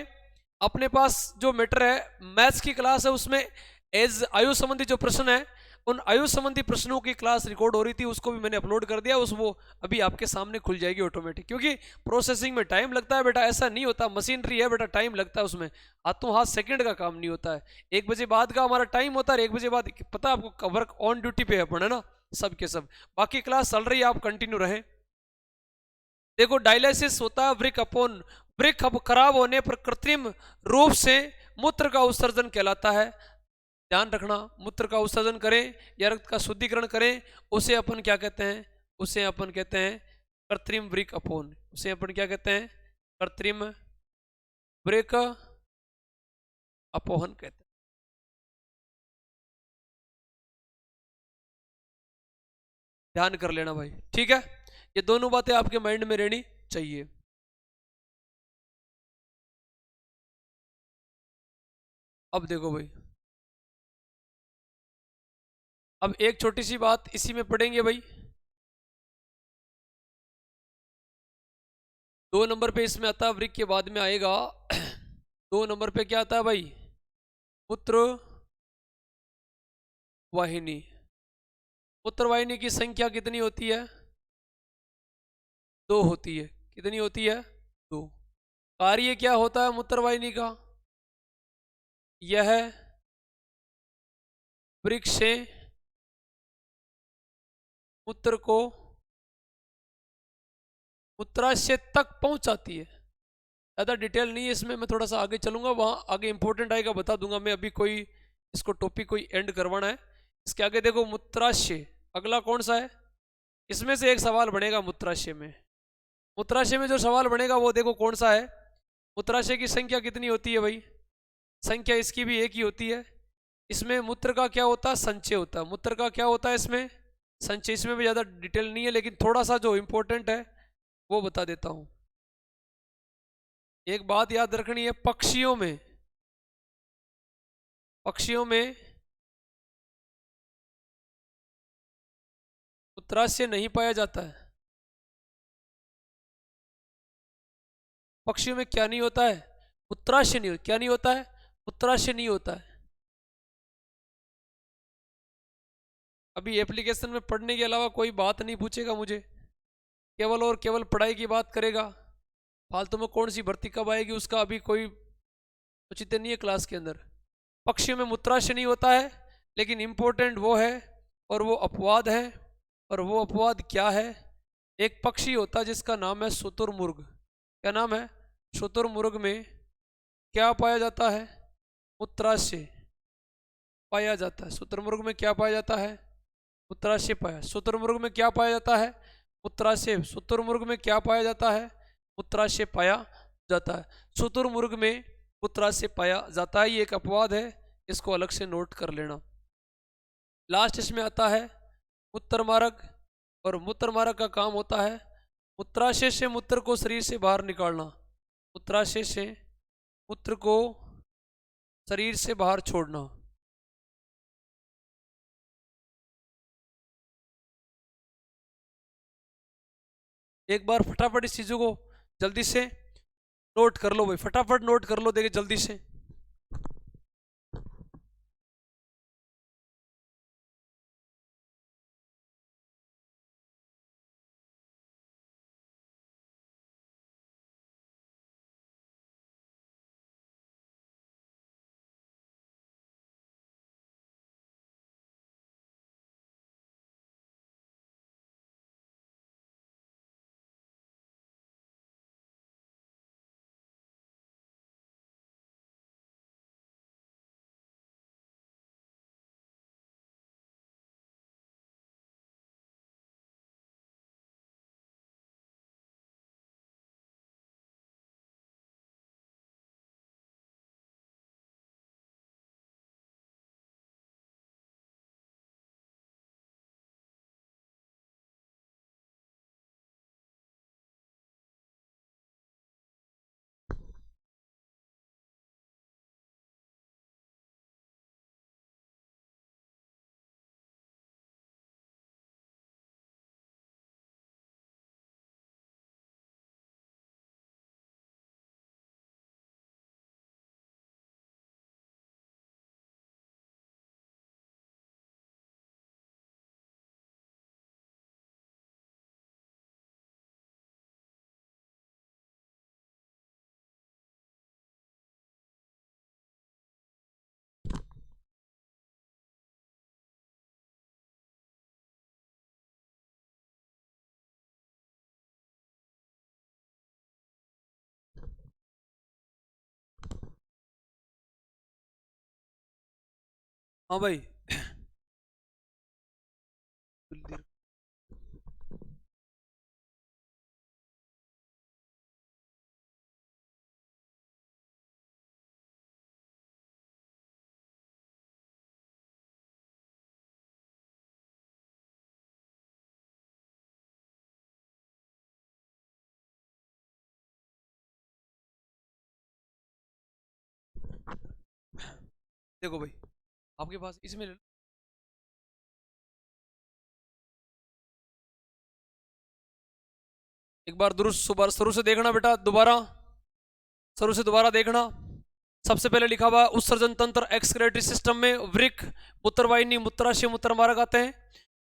अपने पास जो मैटर है, मैथ्स की क्लास है, उसमें एज आयु संबंधी जो प्रश्न है, उन आयु संबंधी प्रश्नों की क्लास रिकॉर्ड हो रही थी, उसको भी मैंने अपलोड कर दिया। वो अभी आपके सामने खुल जाएगी ऑटोमेटिक, क्योंकि प्रोसेसिंग में टाइम लगता है बेटा, ऐसा नहीं होता, मशीनरी है बेटा, टाइम लगता है उसमें, हाथों हाथ सेकंड का काम नहीं होता है। 1 बजे बाद का हमारा टाइम होता है, 1 बजे बाद पता है आपको, वर्क ऑन ड्यूटी पे है अपन, है ना, सब के सब। बाकी क्लास चल रही है, आप कंटिन्यू रहें। देखो, डायलिसिस होता है वृक्क अपहरण। वृक्क खराब होने पर कृत्रिम रूप से मूत्र का उत्सर्जन कहलाता है। ध्यान रखना, मूत्र का उत्सर्जन करें या रक्त का शुद्धिकरण करें, उसे अपन क्या कहते हैं? उसे अपन कहते हैं कृत्रिम वृक्क अपहरण। उसे अपन क्या कहते हैं? कृत्रिम वृक्क अपहरण कहते हैं। ध्यान कर लेना भाई, ठीक है? ये दोनों बातें आपके माइंड में रहनी चाहिए। अब देखो भाई, अब एक छोटी सी बात इसी में पढ़ेंगे भाई। 2 नंबर पे इसमें आता है, वृक्क के बाद में आएगा 2 नंबर पे क्या आता है भाई? मूत्र वाहिनी। मूत्र वाहिनी की संख्या कितनी होती है? 2 होती है। कितनी होती है? 2। कार्य क्या होता है मूत्र वाहिनी का? यह वृक्क से मूत्र को मूत्राशय तक पहुंचाती है। ज़्यादा डिटेल नहीं है इसमें, मैं थोड़ा सा आगे चलूंगा, वहां आगे इंपॉर्टेंट आएगा, बता दूंगा मैं। अभी कोई इसको टॉपिक कोई एंड करवाना है। इसके आगे देखो, मूत्राशय अगला कौन सा है? इसमें से एक सवाल बनेगा मूत्राशय में। मूत्राशय में जो सवाल बनेगा वो देखो कौन सा है? मूत्राशय की संख्या कितनी होती है भाई? संख्या इसकी भी एक ही होती है। इसमें मूत्र का क्या होता है? संचय होता है। मूत्र का क्या होता है इसमें? संचय। इसमें भी ज़्यादा डिटेल नहीं है, लेकिन थोड़ा सा जो इंपॉर्टेंट है वो बता देता हूं। एक बात याद रखनी है, पक्षियों में मूत्राशय नहीं पाया जाता है। पक्षियों में क्या नहीं होता है? मूत्राशय नहीं। क्या नहीं होता है? मूत्राशय नहीं होता है। अभी एप्लीकेशन में पढ़ने के अलावा कोई बात नहीं पूछेगा मुझे, केवल और केवल पढ़ाई की बात करेगा, फालतू में कौन सी भर्ती कब आएगी उसका अभी कोई औचित्य नहीं है क्लास के अंदर। पक्षियों में मूत्राशय नहीं होता है, लेकिन इंपॉर्टेंट वो है और वो अपवाद है। और वो अपवाद क्या है? एक पक्षी होता है जिसका नाम है शुतुरमुर्ग। क्या नाम है? शुतुरमुर्ग में क्या पाया जाता है? मूत्राशय पाया जाता है। शुतुरमुर्ग में क्या पाया जाता है? मूत्राशय पाया। शुतुरमुर्ग में क्या पाया जाता है? मूत्राशय। शुतुरमुर्ग में क्या पाया जाता है? मूत्राशय पाया जाता है। शुतुरमुर्ग में मूत्राशय पाया जाता है, ये एक अपवाद है, इसको अलग से नोट कर लेना। लास्ट इसमें आता है मूत्रमार्ग, और मूत्रमार्ग का काम होता है मूत्राशय से मूत्र को शरीर से बाहर निकालना। मूत्राशय से मूत्र को शरीर से बाहर छोड़ना। एक बार फटाफट इस चीजों को जल्दी से नोट कर लो भाई, फटाफट नोट कर लो, देखिए जल्दी से। हाँ भाई। देखो भाई, आपके पास इसमें ले लो। एक बार दुरुस्त सुबह शुरू से देखना बेटा, दोबारा शुरू से दोबारा देखना। सबसे पहले लिखा हुआ उत्सर्जन तंत्र एक्सक्रेटरी सिस्टम में वृक्क, मूत्रवाहिनी, मूत्राशय, मूत्रमार्ग आते हैं।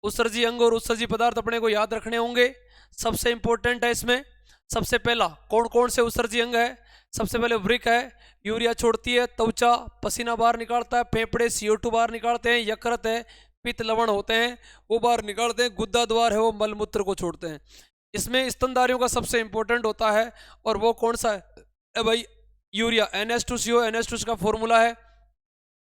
उत्सर्जी अंग और उत्सर्जी पदार्थ अपने को याद रखने होंगे। सबसे इंपॉर्टेंट है इसमें, सबसे पहला कौन कौन से उत्सर्जी अंग है? सबसे पहले वृक्क है, यूरिया छोड़ती है। त्वचा पसीना बाहर निकालता है। फेफड़े CO2 बाहर निकालते हैं। यकृत है, पित्त लवण होते हैं, वो बाहर निकालते हैं। गुद्दा द्वार है, वो मलमूत्र को छोड़ते हैं। इसमें स्तनधारियों का सबसे इंपॉर्टेंट होता है, और वो कौन सा है भाई? Urea, NH2CO। NH2 का फॉर्मूला है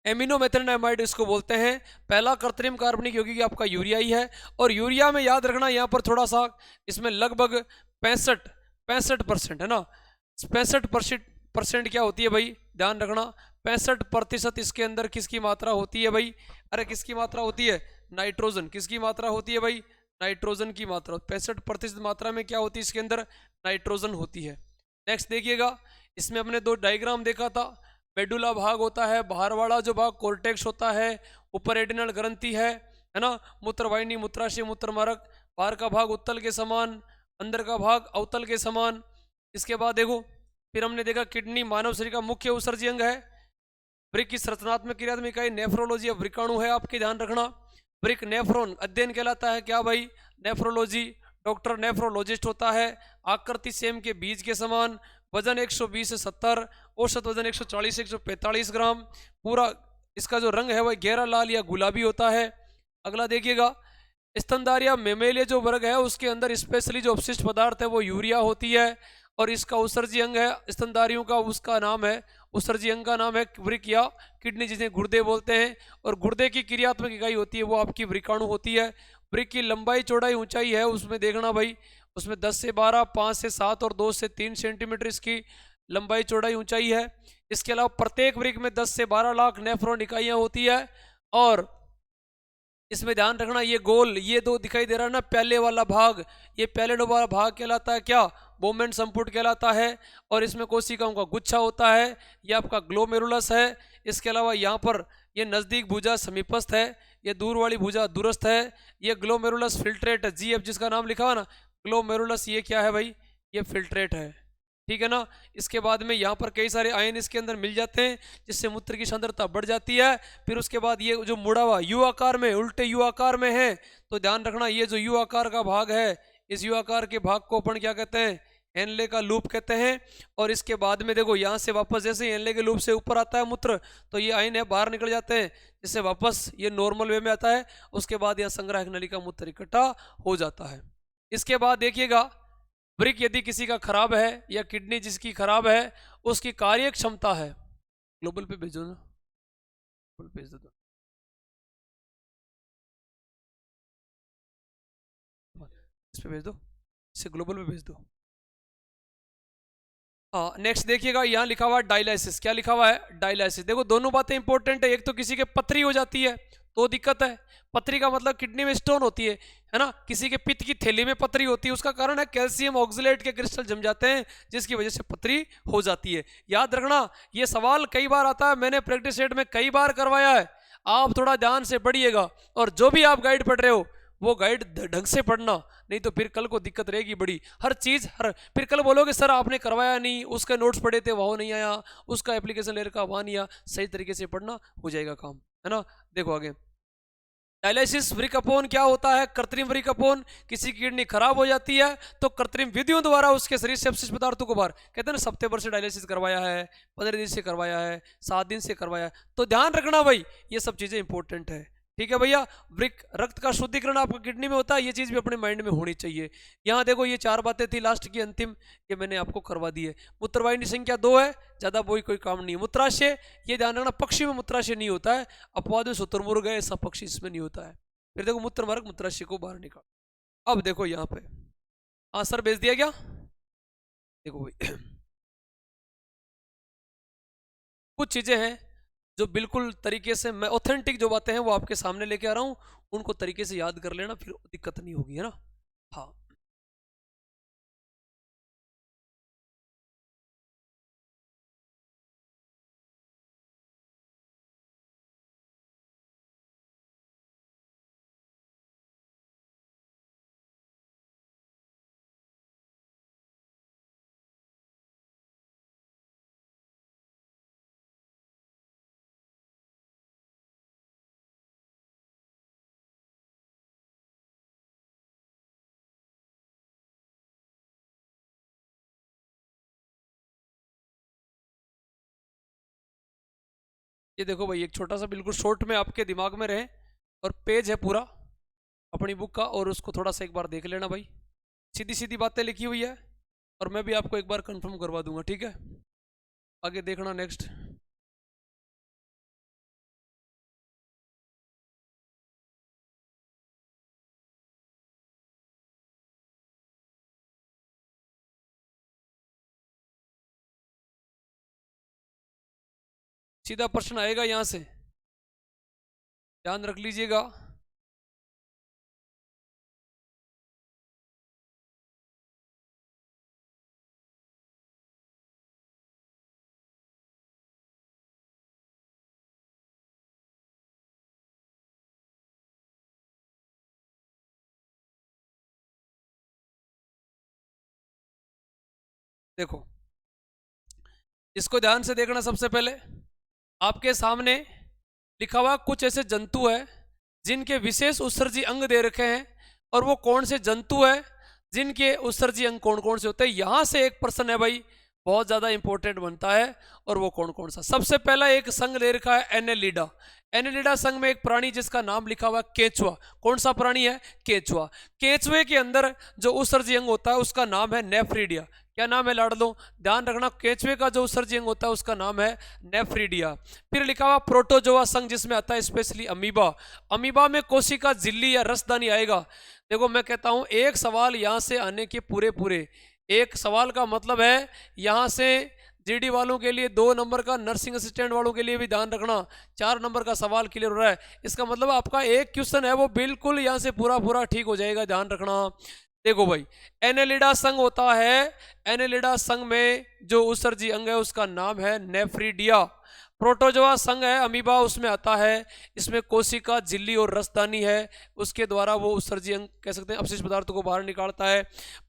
एमिनो मेथिलनामाइड, इसको बोलते हैं। पहला कृत्रिम कार्बनिक यौगिक आपका यूरिया ही है। और यूरिया में याद रखना, यहाँ पर थोड़ा सा इसमें लगभग 65% है ना। 65% क्या होती है भाई? ध्यान रखना, 65% इसके अंदर किसकी मात्रा होती है भाई? अरे किसकी मात्रा होती है? नाइट्रोजन। किसकी मात्रा होती है भाई? नाइट्रोजन की मात्रा। 65% मात्रा में क्या होती है इसके अंदर? नाइट्रोजन होती है। नेक्स्ट देखिएगा, इसमें हमने दो डायग्राम देखा था। मेडुला भाग होता है, बाहर वाला जो भाग कोर्टेक्स होता है, ऊपर एडिनल ग्रंथि है ना। मूत्रवाहिनी, मूत्राशय, मूत्रमार्ग। बाहर का भाग उत्तल के समान, अंदर का भाग अवतल के समान। इसके बाद देखो, फिर हमने देखा किडनी मानव शरीर का मुख्य उत्सर्जी अंग है। वृक्क की संरचनात्मक क्रियात्मक इकाई नेफ्रोलॉजी वृक्काणु है, आपके ध्यान रखना। वृक्क नेफ्रॉन अध्ययन कहलाता है क्या भाई? नेफ्रोलॉजी। डॉक्टर नेफ्रोलॉजिस्ट होता है। आकृति सेम के बीज के समान, वजन 120 से 70, औसत वजन 140 से 145 ग्राम। पूरा इसका जो रंग है वह गहरा लाल या गुलाबी होता है। अगला देखिएगा, स्तनधारी या मेमेलिया जो वर्ग है उसके अंदर स्पेशली जो अपशिष्ट पदार्थ है वो यूरिया होती है। और इसका उत्सर्जी अंग है स्तनधारियों का, उसका नाम है, उत्सर्जी अंग का नाम है वृक्क या किडनी, जिसे गुर्दे बोलते हैं। और गुर्दे की क्रियात्मक इकाई होती है वो आपकी वृक्काणु होती है। वृक्क की लंबाई चौड़ाई ऊंचाई है उसमें देखना भाई, उसमें 10 से 12, 5 से 7 और 2 से 3 सेंटीमीटर इसकी लंबाई चौड़ाई ऊंचाई है। इसके अलावा प्रत्येक वृक्क में 10 से 12 लाख नेफ्रॉन इकाइयां होती है। और इसमें ध्यान रखना, ये गोल, ये दो दिखाई दे रहा है ना प्याले वाला भाग, ये प्याले वाला भाग कहलाता है क्या, बोमेन संपुट कहलाता है। और इसमें कोशिकाओं का गुच्छा होता है, ये आपका ग्लोमेरुलस है। इसके अलावा यहाँ पर ये नज़दीक भुजा समीपस्थ है, ये दूर वाली भुजा दूरस्थ है। ये ग्लोमेरुलस फिल्ट्रेट है, जीएफ जिसका नाम लिखा हुआ ना ग्लोमेरुलस, ये क्या है भाई, ये फिल्ट्रेट है, ठीक है ना। इसके बाद में यहाँ पर कई सारे आयन इसके अंदर मिल जाते हैं जिससे मूत्र की सांद्रता बढ़ जाती है। फिर उसके बाद ये जो मुड़ा हुआ यू आकार में, उल्टे यू आकार में है, तो ध्यान रखना ये जो यू आकार का भाग है, इस यू आकार के भाग को अपन क्या कहते हैं, हेनले का लूप कहते हैं। और इसके बाद में देखो यहाँ से वापस जैसे ही हेनले के लूप से ऊपर आता है मूत्र, तो ये आयन है बाहर निकल जाते हैं, जिससे वापस ये नॉर्मल वे में आता है। उसके बाद यह संग्राहक नलिका मूत्र इकट्ठा हो जाता है। इसके बाद देखिएगा, वृक्क यदि किसी का खराब है या किडनी जिसकी खराब है, उसकी कार्य क्षमता है, ग्लोबल पे भेजो ना, ग्लोबल भेज दो, इस पे भेज दो, इसे ग्लोबल पे भेज दो। हाँ, नेक्स्ट देखिएगा, यहाँ लिखा हुआ है डायलिसिस। क्या लिखा हुआ है, डायलिसिस। देखो दोनों बातें इंपॉर्टेंट है। एक तो किसी के पथरी हो जाती है तो दिक्कत है, पथरी का मतलब किडनी में स्टोन होती है ना। किसी के पित्त की थैली में पथरी होती है, उसका कारण है कैल्शियम ऑक्सलेट के क्रिस्टल जम जाते हैं, जिसकी वजह से पथरी हो जाती है। याद रखना, ये सवाल कई बार आता है, मैंने प्रैक्टिस सेट में कई बार करवाया है। आप थोड़ा ध्यान से पढ़िएगा, और जो भी आप गाइड पढ़ रहे हो वो गाइड ढंग से पढ़ना, नहीं तो फिर कल को दिक्कत रहेगी बड़ी। हर चीज़ फिर कल बोलोगे सर आपने करवाया नहीं, उसके नोट्स पढ़े थे वहाँ नहीं आया, उसका एप्लीकेशन ले रखा वहाँ नहीं आया। सही तरीके से पढ़ना, हो जाएगा काम, है ना। देखो आगे, डायलिसिस वृक्क अपोन क्या होता है, कृत्रिम वृक्क अपोन। किसी की किडनी खराब हो जाती है तो कृत्रिम विधियों द्वारा उसके शरीर से अपशिष्ट पदार्थों को बाहर, कहते हैं ना सप्ताह भर से डायलिसिस करवाया है, 15 दिन से करवाया है, 7 दिन से करवाया है, तो ध्यान रखना भाई, ये सब चीज़ें इंपॉर्टेंट है, ठीक है भैया। वृक्क रक्त का शुद्धिकरण आपका किडनी में होता है, ये चीज़ भी अपने माइंड में होनी चाहिए। यहाँ देखो ये 4 बातें थी, लास्ट की अंतिम ये मैंने आपको करवा दी है। मूत्रवाहिनी संख्या 2 है, ज़्यादा कोई काम नहीं है। मूत्राशय, ये ध्यान रखना, पक्षी में मूत्राशय नहीं होता है, अपवाद में शुतुरमुर्ग है, ऐसा पक्षी इसमें नहीं होता है। फिर देखो मूत्र मार्ग मूत्राशय को बाहर निकाल। अब देखो यहाँ पे आंसर भेज दिया गया, देखो भाई कुछ चीज़ें हैं जो बिल्कुल तरीके से मैं ऑथेंटिक जो बातें हैं वो आपके सामने लेके आ रहा हूँ, उनको तरीके से याद कर लेना, फिर दिक्कत नहीं होगी, है ना। हाँ, ये देखो भाई, एक छोटा सा बिल्कुल शॉर्ट में आपके दिमाग में रहे, और पेज है पूरा अपनी बुक का, और उसको थोड़ा सा एक बार देख लेना भाई। सीधी सीधी बातें लिखी हुई है, और मैं भी आपको एक बार कंफर्म करवा दूंगा, ठीक है। आगे देखना नेक्स्ट। सीधा प्रश्न आएगा यहाँ से, ध्यान रख लीजिएगा। देखो इसको ध्यान से देखना। सबसे पहले आपके सामने लिखा हुआ कुछ ऐसे जंतु है जिनके विशेष उत्सर्जी अंग दे रखे हैं, और वो कौन से जंतु है जिनके उत्सर्जी अंग कौन कौन से होते हैं, यहां से एक प्रश्न है भाई, बहुत ज्यादा इंपॉर्टेंट बनता है। और वो कौन कौन सा? सबसे पहला एक संघ ले रखा है एनेलिडा। एनेलिडा संघ में एक प्राणी जिसका नाम लिखा हुआ है केचुआ। कौन सा प्राणी है? केचुआ। केचुए के अंदर जो उत्सर्जी अंग होता है उसका नाम है नेफ्रीडिया। क्या नाम है लाड लो? ध्यान रखना, केचुए का जो उत्सर्जी अंग होता है उसका नाम है नेफ्रीडिया। फिर लिखा हुआ प्रोटोजोआ संघ, जिसमें आता है स्पेशली अमीबा। अमीबा में कोशिका झिल्ली या रसदानी आएगा। देखो मैं कहता हूं एक सवाल यहां से आने के पूरे एक सवाल का मतलब है यहां से जीडी वालों के लिए 2 नंबर का, नर्सिंग असिस्टेंट वालों के लिए भी ध्यान रखना 4 नंबर का सवाल क्लियर हो रहा है। इसका मतलब आपका एक क्वेश्चन है वो बिल्कुल यहां से पूरा ठीक हो जाएगा, ध्यान रखना। देखो भाई, एनेलिडा संघ होता है, एनेलिडा संघ में जो उत्सर्जी अंग है उसका नाम है नेफ्रीडिया। प्रोटोजोआ संघ है अमीबा, उसमें आता है, इसमें कोशिका झिल्ली और रसदानी है, उसके द्वारा वो उत्सर्जी अंग कह सकते हैं अपशिष्ट पदार्थों को बाहर निकालता है।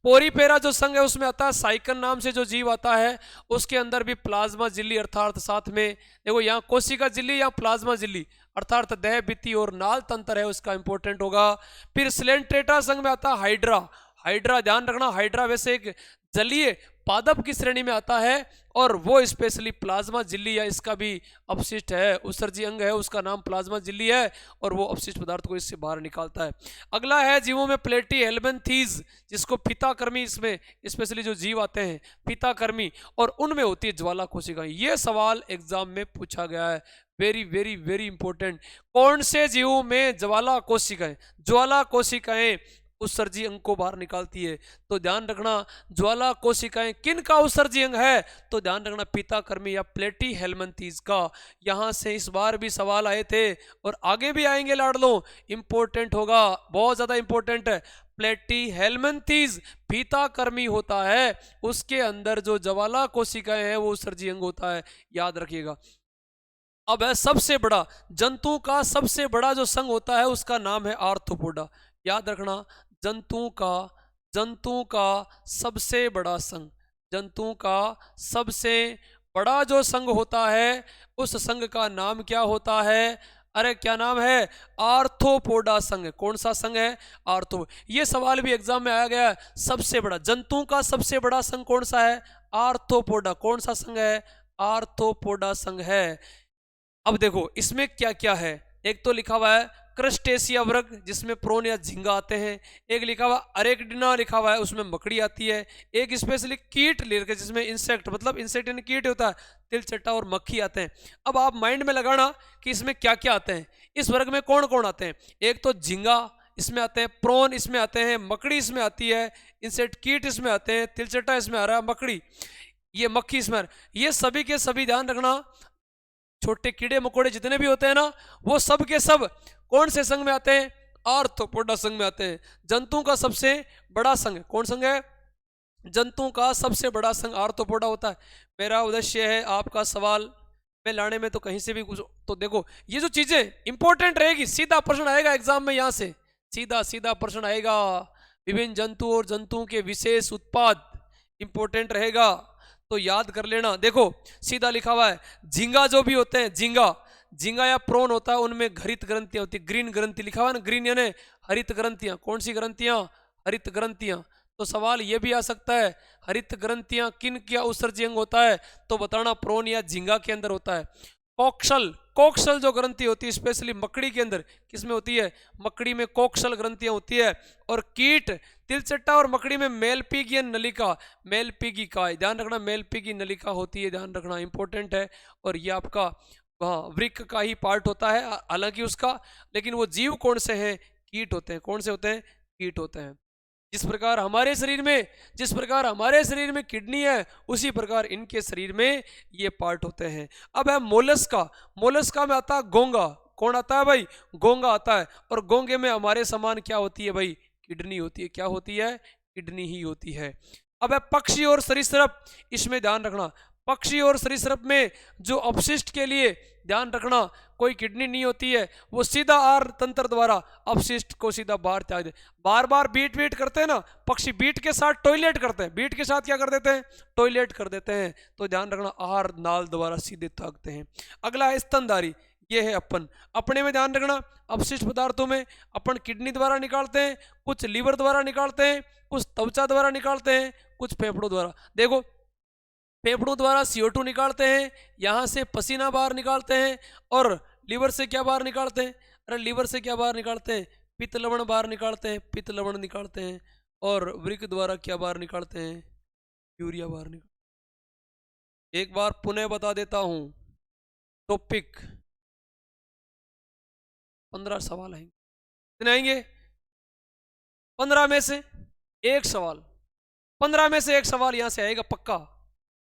पोरीपेरा जो संघ है उसमें आता है साइकन नाम से जो जीव आता है, उसके अंदर भी प्लाज्मा झिल्ली अर्थात साथ में देखो यहाँ कोशिका झिल्ली या प्लाज्मा झिल्ली अर्थात देह भित्ति और नाल तंत्र है उसका इंपॉर्टेंट होगा। फिर स्लेंट्रेटा संघ में आता है हाइड्रा। हाइड्रा ध्यान रखना, हाइड्रा वैसे एक जलीय पादप की श्रेणी में आता है और वो स्पेशली प्लाज्मा झिल्ली या इसका भी अपशिष्ट है, उत्सर्जी अंग है, उसका नाम प्लाज्मा झिल्ली है और वो अपशिष्ट पदार्थ को इससे बाहर निकालता है। अगला है जीवों में प्लेटी हेलमेंथीज, जिसको पिताकर्मी, इसमें स्पेशली जो जीव आते हैं पिताकर्मी और उनमें होती है ज्वाला कोशिकाएं। ये सवाल एग्जाम में पूछा गया है, वेरी इंपॉर्टेंट। कौन से जीवों में ज्वाला कोशिकाएं उत्सर्जी अंग को बाहर निकालती है? तो ध्यान रखना ज्वाला कोशिकाएं किन का उत्सर्जी अंग है? तो ध्यान रखना पिताकर्मी या प्लेटी हेलमेंथीज का। यहां से इस बार भी सवाल आए थे और आगे भी आएंगे लाडलो, इंपॉर्टेंट होगा, बहुत ज्यादा इंपॉर्टेंट है। प्लेटी हेलमेंथीज पिताकर्मी होता है, उसके अंदर जो ज्वाला कोशिकाएं हैं वो उत्सर्जी अंग होता है, याद रखिएगा। अब है सबसे बड़ा, जंतु का सबसे बड़ा जो संघ होता है उसका नाम है आर्थ्रोपोडा। याद रखना, जंतु का सबसे बड़ा संघ, जंतु का सबसे बड़ा जो संघ होता है उस संघ का नाम क्या होता है? अरे क्या नाम है? आर्थ्रोपोडा संघ। कौन सा संघ है? आर्थो। ये सवाल भी एग्जाम में आया गया है, सबसे बड़ा, जंतु का सबसे बड़ा संघ कौन सा है? आर्थ्रोपोडा। कौन सा संघ है? आर्थ्रोपोडा संघ है। अब देखो इसमें क्या क्या है, एक तो लिखा हुआ है क्रस्टेशिया वर्ग जिसमें प्रोन या झींगा आते हैं, एक लिखा हुआ अरेक्टिना लिखा हुआ है उसमें मकड़ी आती है, एक स्पेशली कीट लेकर जिसमें इंसेक्ट मतलब इंसेक्ट यानी कीट होता है, तिलचट्टा और मक्खी आते हैं। अब आप माइंड में लगाना कि इसमें क्या क्या आते हैं, इस वर्ग में कौन कौन आते हैं। एक तो झींगा इसमें आते हैं, प्रोन इसमें आते हैं, मकड़ी इसमें आती है, इंसेक्ट कीट इसमें आते हैं, तिलचट्टा इसमें आ रहा है, मकड़ी ये मक्खी इसमें, ये सभी के सभी ध्यान रखना छोटे कीड़े मकोड़े जितने भी होते हैं ना वो सब के सब कौन से संघ में आते हैं? आर्थ्रोपोडा संघ में आते हैं। जंतु का सबसे बड़ा संघ कौन संघ है? जंतु का सबसे बड़ा संघ आर्थ्रोपोडा होता है। मेरा उद्देश्य है आपका सवाल में लाने में तो कहीं से भी कुछ, तो देखो ये जो चीजें इंपॉर्टेंट रहेगी, सीधा प्रश्न आएगा एग्जाम में, यहां से सीधा प्रश्न आएगा। विभिन्न जंतु और जंतुओं के विशेष उत्पाद इंपॉर्टेंट रहेगा तो याद कर लेना। देखो सीधा लिखा हुआ है झींगा जो भी होते हैं, झींगा या प्रोन होता है उनमें हरित ग्रंथियां होती है, ग्रीन ग्रंथि लिखा हुआ है ना, ग्रीन यानी हरित ग्रंथियां। कौन सी ग्रंथियां? हरित ग्रंथियां। तो सवाल ये भी आ सकता है हरित ग्रंथियां किन क्या उत्सर्जी अंग होता है? तो बताना प्रोन या झींगा के अंदर होता है। कोक्शल जो ग्रंथि होती है स्पेशली मकड़ी के अंदर किसमें होती है? मकड़ी में कोक्शल ग्रंथियां होती है। और कीट तिलचट्टा और मकड़ी में मेलपीगियन नलिका, मेलपीगिका, ध्यान रखना मेलपीगी नलिका होती है, ध्यान रखना इंपॉर्टेंट है। और ये आपका वृक्क का ही पार्ट होता है हालांकि उसका, लेकिन वो जीव कौन से हैं? कीट होते हैं। कौन से होते हैं? कीट होते हैं। जिस प्रकार हमारे शरीर में किडनी है उसी प्रकार इनके शरीर में ये पार्ट होते हैं। अब है मोलस्का में आता है घोंगा। कौन आता है भाई? घोंगा आता है। और घोंगे में हमारे समान क्या होती है भाई? किडनी होती है। क्या होती है? किडनी ही होती है। अब है पक्षी और सरीसृप, इसमें ध्यान रखना पक्षी और सरीसृप में जो अपशिष्ट के लिए ध्यान रखना कोई किडनी नहीं होती है, वो सीधा आहार तंत्र द्वारा अपशिष्ट को सीधा बाहर त्याग दे। बार बीट करते हैं ना पक्षी, बीट के साथ टॉयलेट करते हैं, बीट के साथ क्या कर देते हैं? टॉयलेट कर देते हैं। तो ध्यान रखना आहार नाल द्वारा सीधे त्यागते हैं। अगला है स्तनधारी, ये है अपन। अपने में ध्यान रखना, अपशिष्ट पदार्थों में अपन किडनी द्वारा निकालते हैं, कुछ लीवर द्वारा निकालते हैं, कुछ त्वचा द्वारा निकालते हैं, कुछ फेफड़ों द्वारा। देखो फेफड़ों द्वारा CO2 निकालते हैं, यहाँ से पसीना बाहर निकालते हैं, और लीवर से क्या बाहर निकालते हैं? अरे लीवर से क्या बाहर निकालते हैं? पित्त लवण बाहर निकालते हैं, पित्त लवण निकालते हैं। और वृक्क द्वारा क्या बाहर निकालते हैं? यूरिया बाहर निकालते हैं। एक बार पुनः बता देता हूं टॉपिक, 15 सवाल आएंगे। कितने आएंगे? 15 में से एक सवाल, 15 में से एक सवाल यहां से आएगा पक्का,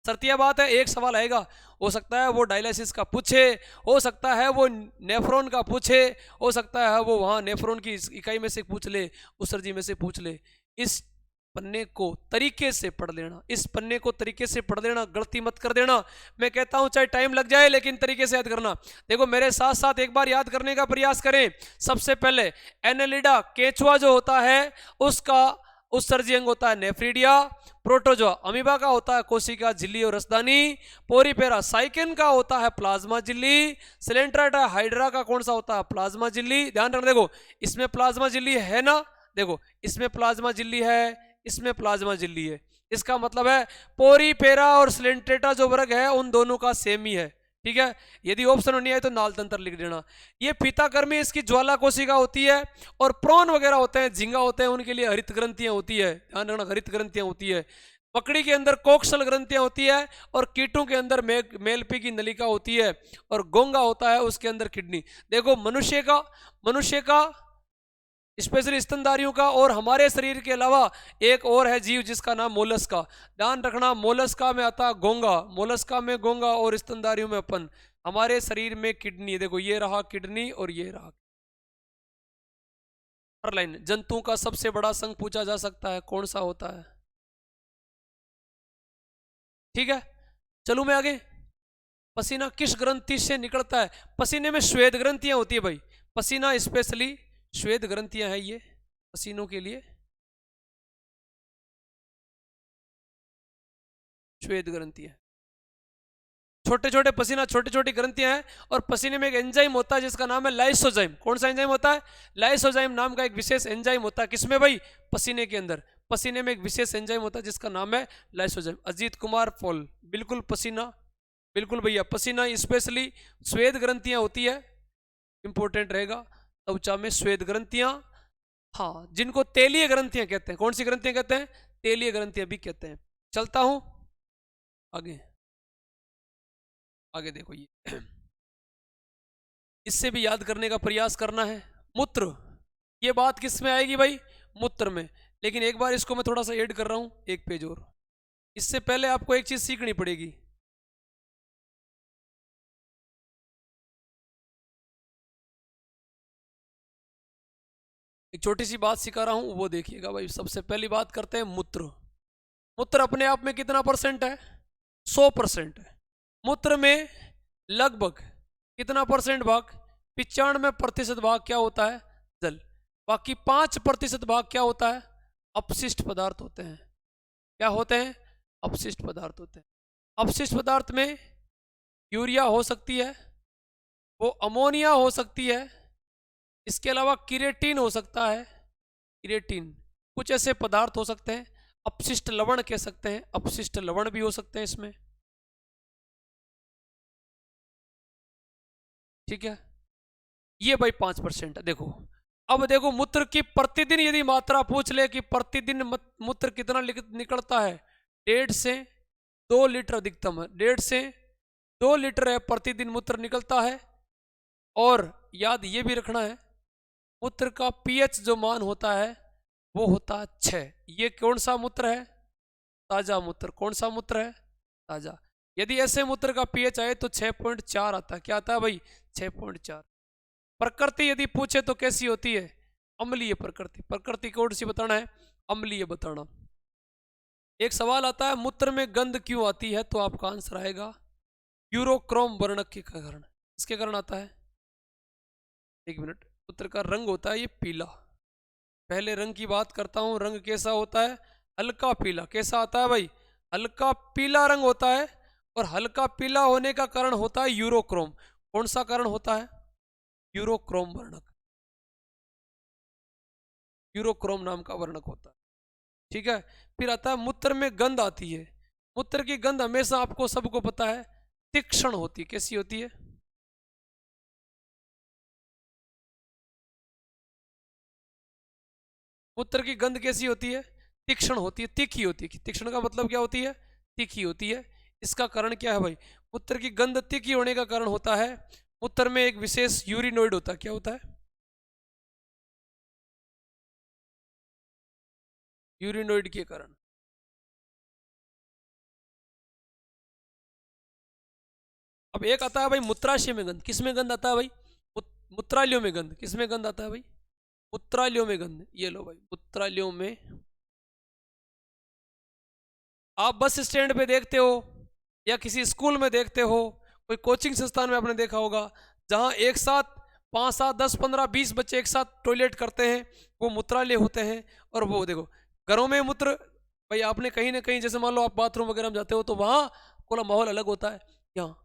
शर्तिया बात है, एक सवाल आएगा। हो सकता है वो डायलिसिस का पूछे, हो सकता है वो नेफ्रॉन का पूछे, हो सकता है वो वहां नेफ्रॉन की इकाई में से पूछ ले, उत्सर्जी में से पूछ ले। इस पन्ने को तरीके से पढ़ लेना, इस पन्ने को तरीके से पढ़ लेना, गलती मत कर देना। मैं कहता हूं चाहे टाइम लग जाए लेकिन तरीके से याद करना। देखो मेरे साथ साथ एक बार याद करने का प्रयास करें। सबसे पहले एनेलिडा केंचुआ जो होता है उसका उत्सर्जी अंग होता है नेफ्रीडिया। प्रोटोजोआ अमीबा का होता है कोशिका झिल्ली और रसदानी। पोरीपेरा साइकिन का होता है प्लाज्मा झिल्ली। सिलेंट्राटा हाइड्रा का कौन सा होता है? प्लाज्मा झिल्ली। ध्यान रखना, देखो इसमें प्लाज्मा झिल्ली है ना, देखो इसमें प्लाज्मा झिल्ली है, इसमें प्लाज्मा झिल्ली है। इसका मतलब है पोरीपेरा और सिलेंट्रेटा जो वर्ग है उन दोनों का सेम ही है। ठीक है, यदि ऑप्शन नहीं आए तो नाल तंत्र लिख देना। ये फीताकर्मी इसकी ज्वाला कोशिका होती है, और प्रोन वगैरह होते हैं, झींगा होते हैं, उनके लिए हरित ग्रंथियां होती है। ध्यान रखना, हरित ग्रंथियां होती है। मकड़ी के अंदर कोक्सल ग्रंथियां होती है, और कीटों के अंदर मेलपी की नलिका होती है, और गोंगा होता है उसके अंदर किडनी। देखो मनुष्य का स्पेशली स्तनधारियों का और हमारे शरीर के अलावा एक और है जीव जिसका नाम मोलस्का। ध्यान रखना, मोलस्का में आता गोंगा, मोलस्का में गोंगा, और स्तनधारियों में अपन। हमारे शरीर में किडनी, देखो ये रहा किडनी और ये रहा। लाइन जंतुओं का सबसे बड़ा संघ पूछा जा सकता है, कौन सा होता है? ठीक है, चलूं मैं आगे। पसीना किस ग्रंथि से निकलता है? पसीने में श्वेत ग्रंथियां होती है भाई। पसीना स्पेशली श्वेत ग्रंथियां हैं ये पसीनों के लिए, श्वेत ग्रंथियां। छोटे छोटे पसीना, छोटी छोटी ग्रंथियां हैं, और पसीने में एक एंजाइम होता है जिसका नाम है लाइसोजाइम। कौन सा एंजाइम होता है? लाइसोजाइम नाम का एक विशेष एंजाइम होता है। किसमें भाई? पसीने के अंदर। पसीने में एक विशेष एंजाइम होता है जिसका नाम है लाइसोजाइम। अजीत कुमार पॉल, बिल्कुल पसीना, बिल्कुल भैया, पसीना स्पेशली श्वेत ग्रंथियां होती है, इंपॉर्टेंट रहेगा। त्वचा में श्वेत ग्रंथियां, हाँ, जिनको तेलीय ग्रंथियां कहते हैं। कौन सी ग्रंथियां कहते हैं? तेलीय ग्रंथियां भी कहते हैं। चलता हूं आगे, आगे देखो ये इससे भी याद करने का प्रयास करना है। मूत्र, ये बात किस में आएगी भाई? मूत्र में। लेकिन एक बार इसको मैं थोड़ा सा ऐड कर रहा हूं, एक पेज और। इससे पहले आपको एक चीज सीखनी पड़ेगी। एक छोटी सी बात सिखा रहा हूं, वो देखिएगा भाई। सबसे पहली बात करते हैं मूत्र। मूत्र अपने आप में कितना परसेंट है? 100% है। मूत्र में लगभग कितना परसेंट भाग? 95% भाग क्या होता है? जल। बाकी 5% भाग क्या होता है? अपशिष्ट पदार्थ होते हैं। क्या होते हैं? अपशिष्ट पदार्थ होते हैं। अपशिष्ट पदार्थ में यूरिया हो सकती है, वो अमोनिया हो सकती है, इसके अलावा किरेटिन हो सकता है, किरेटिन, कुछ ऐसे पदार्थ हो सकते हैं। अपशिष्ट लवण कह सकते हैं, अपशिष्ट लवण भी हो सकते हैं इसमें। ठीक है, ये भाई 5% है। देखो अब देखो, मूत्र की प्रतिदिन यदि मात्रा पूछ ले कि प्रतिदिन मूत्र कितना निकलता है, 1.5 से 2 लीटर अधिकतम है। 1.5 से 2 लीटर है प्रतिदिन मूत्र निकलता है। और याद ये भी रखना है, मूत्र का पीएच जो मान होता है वो होता है 6। ये कौन सा मूत्र है? ताजा मूत्र। कौन सा मूत्र है? ताजा। यदि ऐसे मूत्र का पीएच आए तो 6.4 आता है। क्या आता है भाई? 6.4। प्रकृति यदि पूछे तो कैसी होती है? अम्लीय प्रकृति। प्रकृति कौन सी बताना है? अम्लीय बताना। एक सवाल आता है, मूत्र में गंध क्यों आती है? तो आपका आंसर आएगा यूरोक्रोम वर्णक के कारण। इसके कारण आता है, एक मिनट, मूत्र का रंग होता है ये पीला। पहले रंग की बात करता हूं, रंग कैसा होता है? हल्का पीला। कैसा आता है भाई? हल्का पीला रंग होता है। और हल्का पीला होने का कारण होता है यूरोक्रोम। कौन सा कारण होता है? यूरोक्रोम वर्णक, यूरोक्रोम नाम का वर्णक होता है। ठीक है, फिर आता है मूत्र में गंध आती है। मूत्र की गंध हमेशा आपको सबको पता है तीक्ष्ण होती है। कैसी होती है? मूत्र की गंध कैसी होती है? तीक्ष्ण होती है, तीखी होती है। तीक्ष्ण का मतलब क्या होती है? तीखी होती है। इसका कारण क्या है भाई? मूत्र की गंध तीखी होने का कारण होता है मूत्र में एक विशेष यूरिनोइड होता है। क्या होता है? यूरिनोइड के कारण। अब एक आता है भाई मूत्राशय में गंध। किस में गंध आता है भाई? मूत्रालयों में गंध। किस में गंध आता है भाई? मूत्रालयों में गंध। ये लो भाई, मूत्रालयों में। आप बस स्टैंड पे देखते हो या किसी स्कूल में देखते हो, कोई कोचिंग संस्थान में आपने देखा होगा, जहां एक साथ 5, 7, 10, 15, 20 बच्चे एक साथ टॉयलेट करते हैं, वो मूत्रालय होते हैं। और वो देखो घरों में मूत्र, भाई आपने कहीं ना कहीं जैसे मान लो आप बाथरूम वगैरह में जाते हो तो वहां पूरा माहौल अलग होता है। यहाँ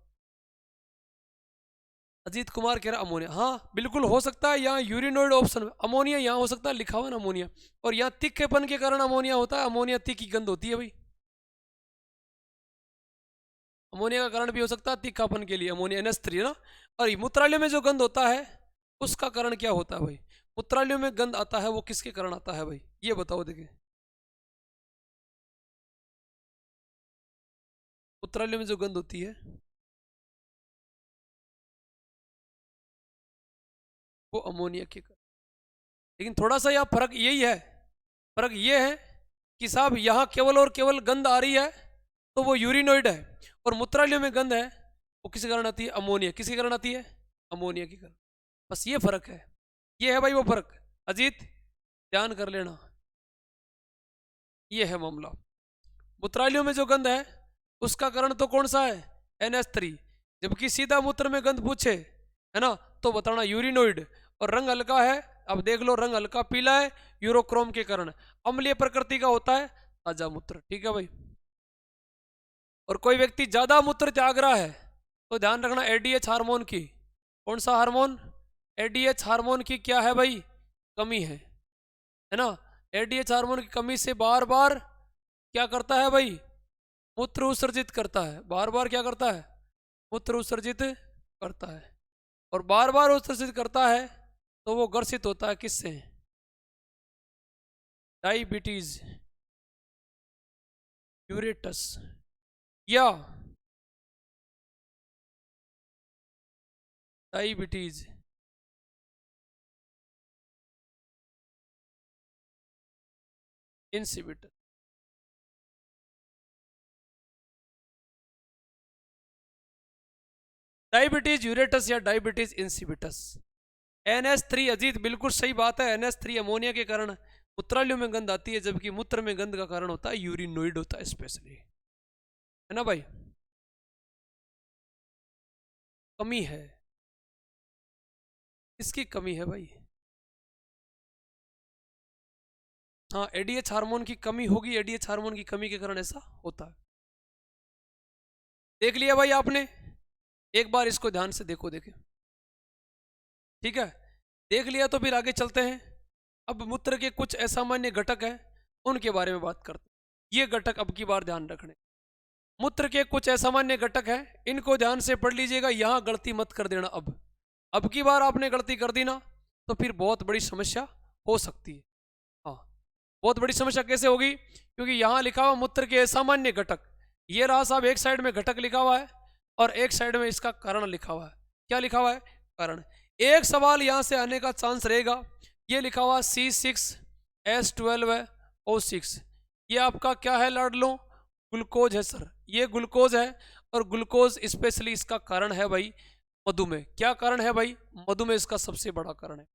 अजीत कुमार कह रहा अमोनिया, हाँ बिल्कुल हो सकता है। यहाँ यूरिनोइड ऑप्शन अमोनिया यहाँ हो सकता है, लिखा हुआ ना अमोनिया। और यहाँ तीखेपन के कारण अमोनिया होता है। अमोनिया तीखी गंध होती है भाई। अमोनिया का कारण भी हो सकता है तीखापन के लिए, अमोनिया NH3 है ना। और मूत्रालय में जो गंध होता है उसका कारण क्या होता है भाई? मूत्रालय में गंध आता है वो किसके कारण आता है भाई? ये बताओ। देखिए मूत्रालय में जो गंध होती है वो अमोनिया के कारण। लेकिन थोड़ा सा यहाँ फर्क यही है, फर्क ये है कि साहब यहाँ केवल और केवल गंध आ रही है तो वो यूरिनोइड है, और मूत्रालय में गंध है वो किसके कारण आती है? अमोनिया। किसके कारण आती है? अमोनिया के कारण। बस ये फर्क है, ये है भाई वो फर्क। अजीत ध्यान कर लेना, ये है मामला। मूत्रालयों में जो गंध है उसका कारण तो कौन सा है? NH3। जबकि सीधा मूत्र में गंध पूछे है ना तो बताना यूरिनोइड। और रंग हल्का है, अब देख लो रंग हल्का पीला है, यूरोक्रोम के कारण। अम्लीय प्रकृति का होता है ताजा मूत्र। ठीक है भाई। और कोई व्यक्ति ज्यादा मूत्र त्याग रहा है तो ध्यान रखना ADH हार्मोन की। कौन सा हार्मोन? ADH हार्मोन की क्या है भाई? कमी है ना। ADH हार्मोन की कमी से बार बार क्या करता है भाई? मूत्र उत्सर्जित करता है। बार बार क्या करता है? मूत्र उत्सर्जित करता है। और बार बार उत्सर्जित करता है तो वो ग्रसित होता है किससे? डायबिटीज यूरेटस या डायबिटीज इंसिपिटस। डायबिटीज यूरेटस या डायबिटीज इंसिपिटस। NH3 अजीत बिल्कुल सही बात है। NH3 अमोनिया के कारण मूत्रालयों में गंध आती है, जबकि मूत्र में गंध का कारण होता है यूरिनोइड होता है स्पेशली, है ना भाई। कमी है, इसकी कमी है भाई। हाँ ADH हार्मोन की कमी होगी, ADH हार्मोन की कमी के कारण ऐसा होता है। देख लिया भाई आपने? एक बार इसको ध्यान से देखो, देखे ठीक है। देख लिया तो फिर आगे चलते हैं। अब मूत्र के कुछ असामान्य घटक हैं, उनके बारे में बात करते हैं। ये घटक अब की बार ध्यान रखने। मूत्र के कुछ असामान्य घटक हैं, इनको ध्यान से पढ़ लीजिएगा, यहां गलती मत कर देना। अब की बार आपने गलती कर दी ना तो फिर बहुत बड़ी समस्या हो सकती है। हाँ, बहुत बड़ी समस्या कैसे होगी? क्योंकि यहां लिखा हुआ मूत्र के असामान्य घटक, ये रहा साहब, एक साइड में घटक लिखा हुआ है और एक साइड में इसका कारण लिखा हुआ है। क्या लिखा हुआ है? कारण। एक सवाल यहां से आने का चांस रहेगा, ये लिखा हुआ C6H12O6, ये आपका क्या है लाडलो? ग्लूकोज है सर, ये ग्लूकोज है। और ग्लूकोज स्पेशली इसका कारण है भाई मधुमेह। क्या कारण है भाई? मधुमेह इसका सबसे बड़ा कारण है।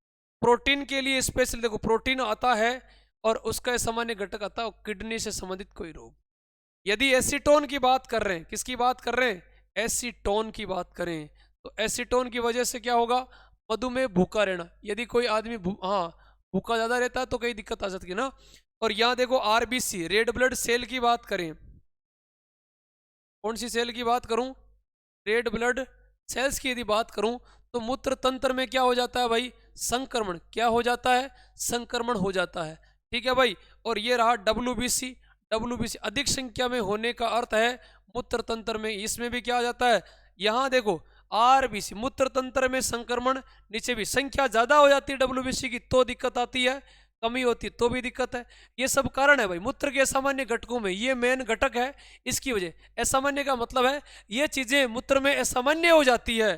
प्रोटीन के लिए स्पेशली देखो, प्रोटीन आता है और उसका सामान्य घटक आता है किडनी से संबंधित कोई रोग। यदि एसीटोन की बात कर रहे हैं, किसकी बात कर रहे हैं? एसीटोन की बात करें तो एसीटोन की वजह से क्या होगा? मधुमेह, भूखा रहना। यदि कोई आदमी भूखा ज्यादा रहता है तो कई दिक्कत आ सकती है ना। और यहाँ देखो RBC रेड ब्लड सेल की बात करें, कौन सी सेल की बात करूं? रेड ब्लड सेल्स की यदि बात करूं तो मूत्र तंत्र में क्या हो जाता है भाई, संक्रमण। क्या हो जाता है, संक्रमण हो जाता है। ठीक है भाई। और ये रहा WBC। WBC अधिक संख्या में होने का अर्थ है मूत्र तंत्र में, इसमें भी क्या आ जाता है, यहाँ देखो RBC मूत्र तंत्र में संक्रमण, नीचे भी संख्या ज्यादा हो जाती है WBC की तो दिक्कत आती है, कमी होती है तो भी दिक्कत है। ये सब कारण है भाई मूत्र के असामान्य घटकों में, ये मेन घटक है इसकी वजह। असामान्य का मतलब है ये चीजें मूत्र में असामान्य हो जाती है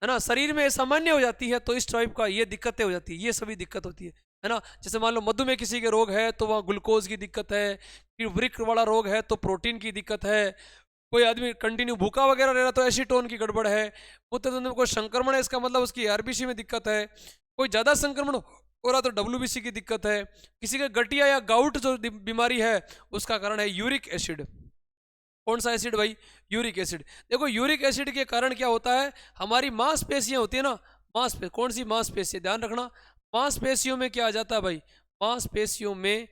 ना, शरीर में असामान्य हो जाती है तो इस टाइप का ये दिक्कतें हो जाती है, ये सभी दिक्कत होती है ना। जैसे मान लो मधुमेह किसी के रोग है तो वहाँ ग्लूकोज की दिक्कत है, फिर वृक्क वाला रोग है तो प्रोटीन की दिक्कत है, कोई आदमी कंटिन्यू भूखा वगैरह रह रहा तो एसीटोन की गड़बड़ है, मूत्र तंत्र में कोई संक्रमण है इसका मतलब उसकी RBC में दिक्कत है, कोई ज़्यादा संक्रमण हो रहा तो WBC की दिक्कत है, किसी का गठिया या गाउट जो बीमारी है उसका कारण है यूरिक एसिड। कौन सा एसिड भाई, यूरिक एसिड। देखो यूरिक एसिड के कारण क्या होता है, हमारी मांसपेशियां होती है ना, मांसपेशी, कौन सी मांसपेशी, ध्यान रखना, मांसपेशियों में क्या आ जाता है भाई, मांसपेशियों में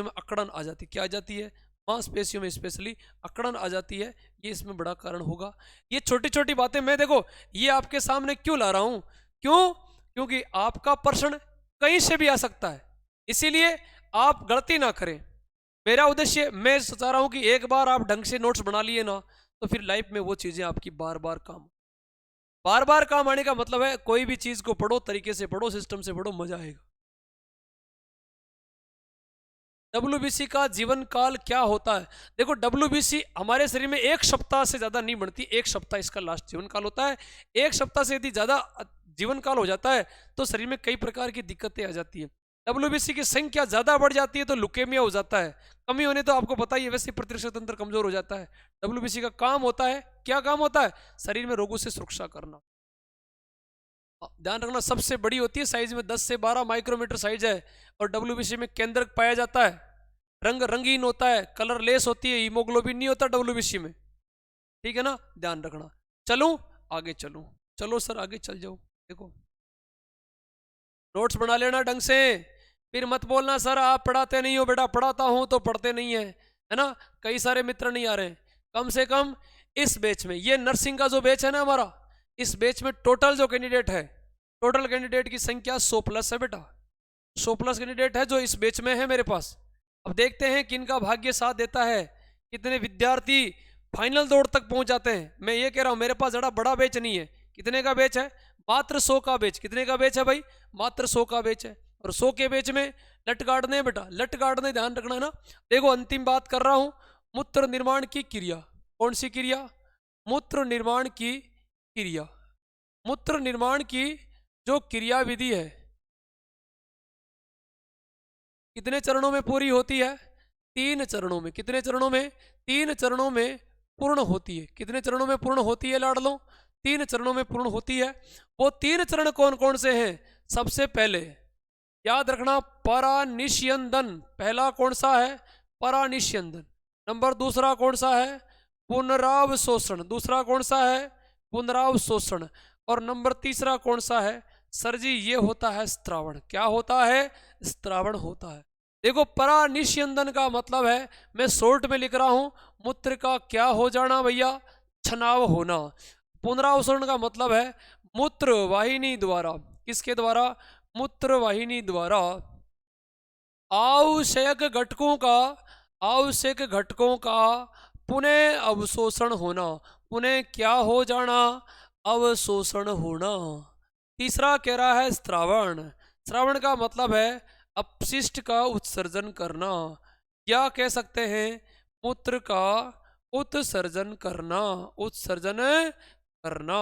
अकड़न आ जाती है। क्या आ जाती है, मांसपेशियों में स्पेशली अकड़न आ जाती है, ये इसमें बड़ा कारण होगा। ये छोटी छोटी बातें मैं देखो ये आपके सामने क्यों ला रहा हूं, क्यों, क्योंकि आपका प्रश्न कहीं से भी आ सकता है, इसीलिए आप गलती ना करें। मेरा उद्देश्य, मैं सोचा रहा हूं कि एक बार आप ढंग से नोट्स बना लिए ना तो फिर लाइफ में वो चीजें आपकी बार बार काम आने का मतलब है कोई भी चीज को पढ़ो, तरीके से पढ़ो, सिस्टम से पढ़ो, मजा आएगा। WBC का जीवन काल क्या होता है, देखो WBC हमारे शरीर में 1 सप्ताह से ज्यादा नहीं बढ़ती, 1 सप्ताह इसका लास्ट जीवन काल होता है। 1 सप्ताह से यदि ज्यादा जीवन काल हो जाता है तो शरीर में कई प्रकार की दिक्कतें आ जाती है। WBC की संख्या ज्यादा बढ़ जाती है तो लुकेमिया हो जाता है, कमी होने तो आपको पता ही है वैसे प्रतिरक्षक तंत्र कमजोर हो जाता है। WBC का काम होता है, क्या काम होता है, शरीर में रोगों से सुरक्षा करना। ध्यान रखना सबसे बड़ी होती है साइज में, 10 से 12 माइक्रोमीटर साइज है, और WBC में केंद्रक पाया जाता है, रंग रंगीन होता है, कलरलेस होती है, हीमोग्लोबिन नहीं होता WBC में, ठीक है ना, ध्यान रखना। चलूं आगे, चलूं, चलो सर आगे चल जाओ। देखो नोट्स बना लेना ढंग से, फिर मत बोलना सर आप पढ़ाते नहीं हो, बेटा पढ़ाता हूं तो पढ़ते नहीं है ना। कई सारे मित्र नहीं आ रहे, कम से कम इस बैच में, ये नर्सिंग का जो बैच है ना हमारा, इस बैच में टोटल जो कैंडिडेट है, टोटल कैंडिडेट की संख्या 100+ है बेटा, 100+ कैंडिडेट है जो इस बैच में है मेरे पास। अब देखते हैं किनका भाग्य साथ देता है, कितने विद्यार्थी फाइनल दौड़ तक पहुंच जाते हैं। मैं ये कह रहा हूं मेरे पास जरा बड़ा बैच नहीं है, कितने का बैच है, मात्र 100 का बैच। कितने का बैच है भाई, मात्र 100 का बैच है, और 100 के बैच में लट गाड़ने बेटा, लट गाड़ने, ध्यान रखना है ना। देखो अंतिम बात कर रहा हूं, मूत्र निर्माण की क्रिया, कौन सी क्रिया, मूत्र निर्माण की क्रिया, मूत्र निर्माण की जो क्रिया विधि है कितने चरणों में पूरी होती है, 3 चरणों में। कितने चरणों में, 3 चरणों में पूर्ण होती है। कितने चरणों में पूर्ण होती है लाडलो, 3 चरणों में पूर्ण होती है। वो 3 चरण कौन कौन से हैं, सबसे पहले याद रखना परानिष्यंदन, पहला कौन सा है, परानिष्यंदन। नंबर दूसरा कौन सा है, पुनरावशोषण, दूसरा कौन सा है, पुनरावशोषण। और नंबर तीसरा कौन सा है सर जी, ये होता है स्त्रावण। क्या होता है, स्त्रावण होता है। देखो परानिष्यंदन का मतलब है, मैं शॉर्ट में लिख रहा हूं, मूत्र का क्या हो जाना भैया, छनाव होना। पुनरावशोषण का मतलब है मूत्र वाहिनी द्वारा, किसके द्वारा, मूत्र वाहिनी द्वारा आवश्यक घटकों का पुनः अवशोषण होना। पुनः क्या हो जाना, अवशोषण होना। तीसरा कह रहा है स्त्रावण। स्त्रावण का मतलब है अपशिष्ट का उत्सर्जन करना, या कह सकते हैं मूत्र का उत्सर्जन करना, उत्सर्जन करना।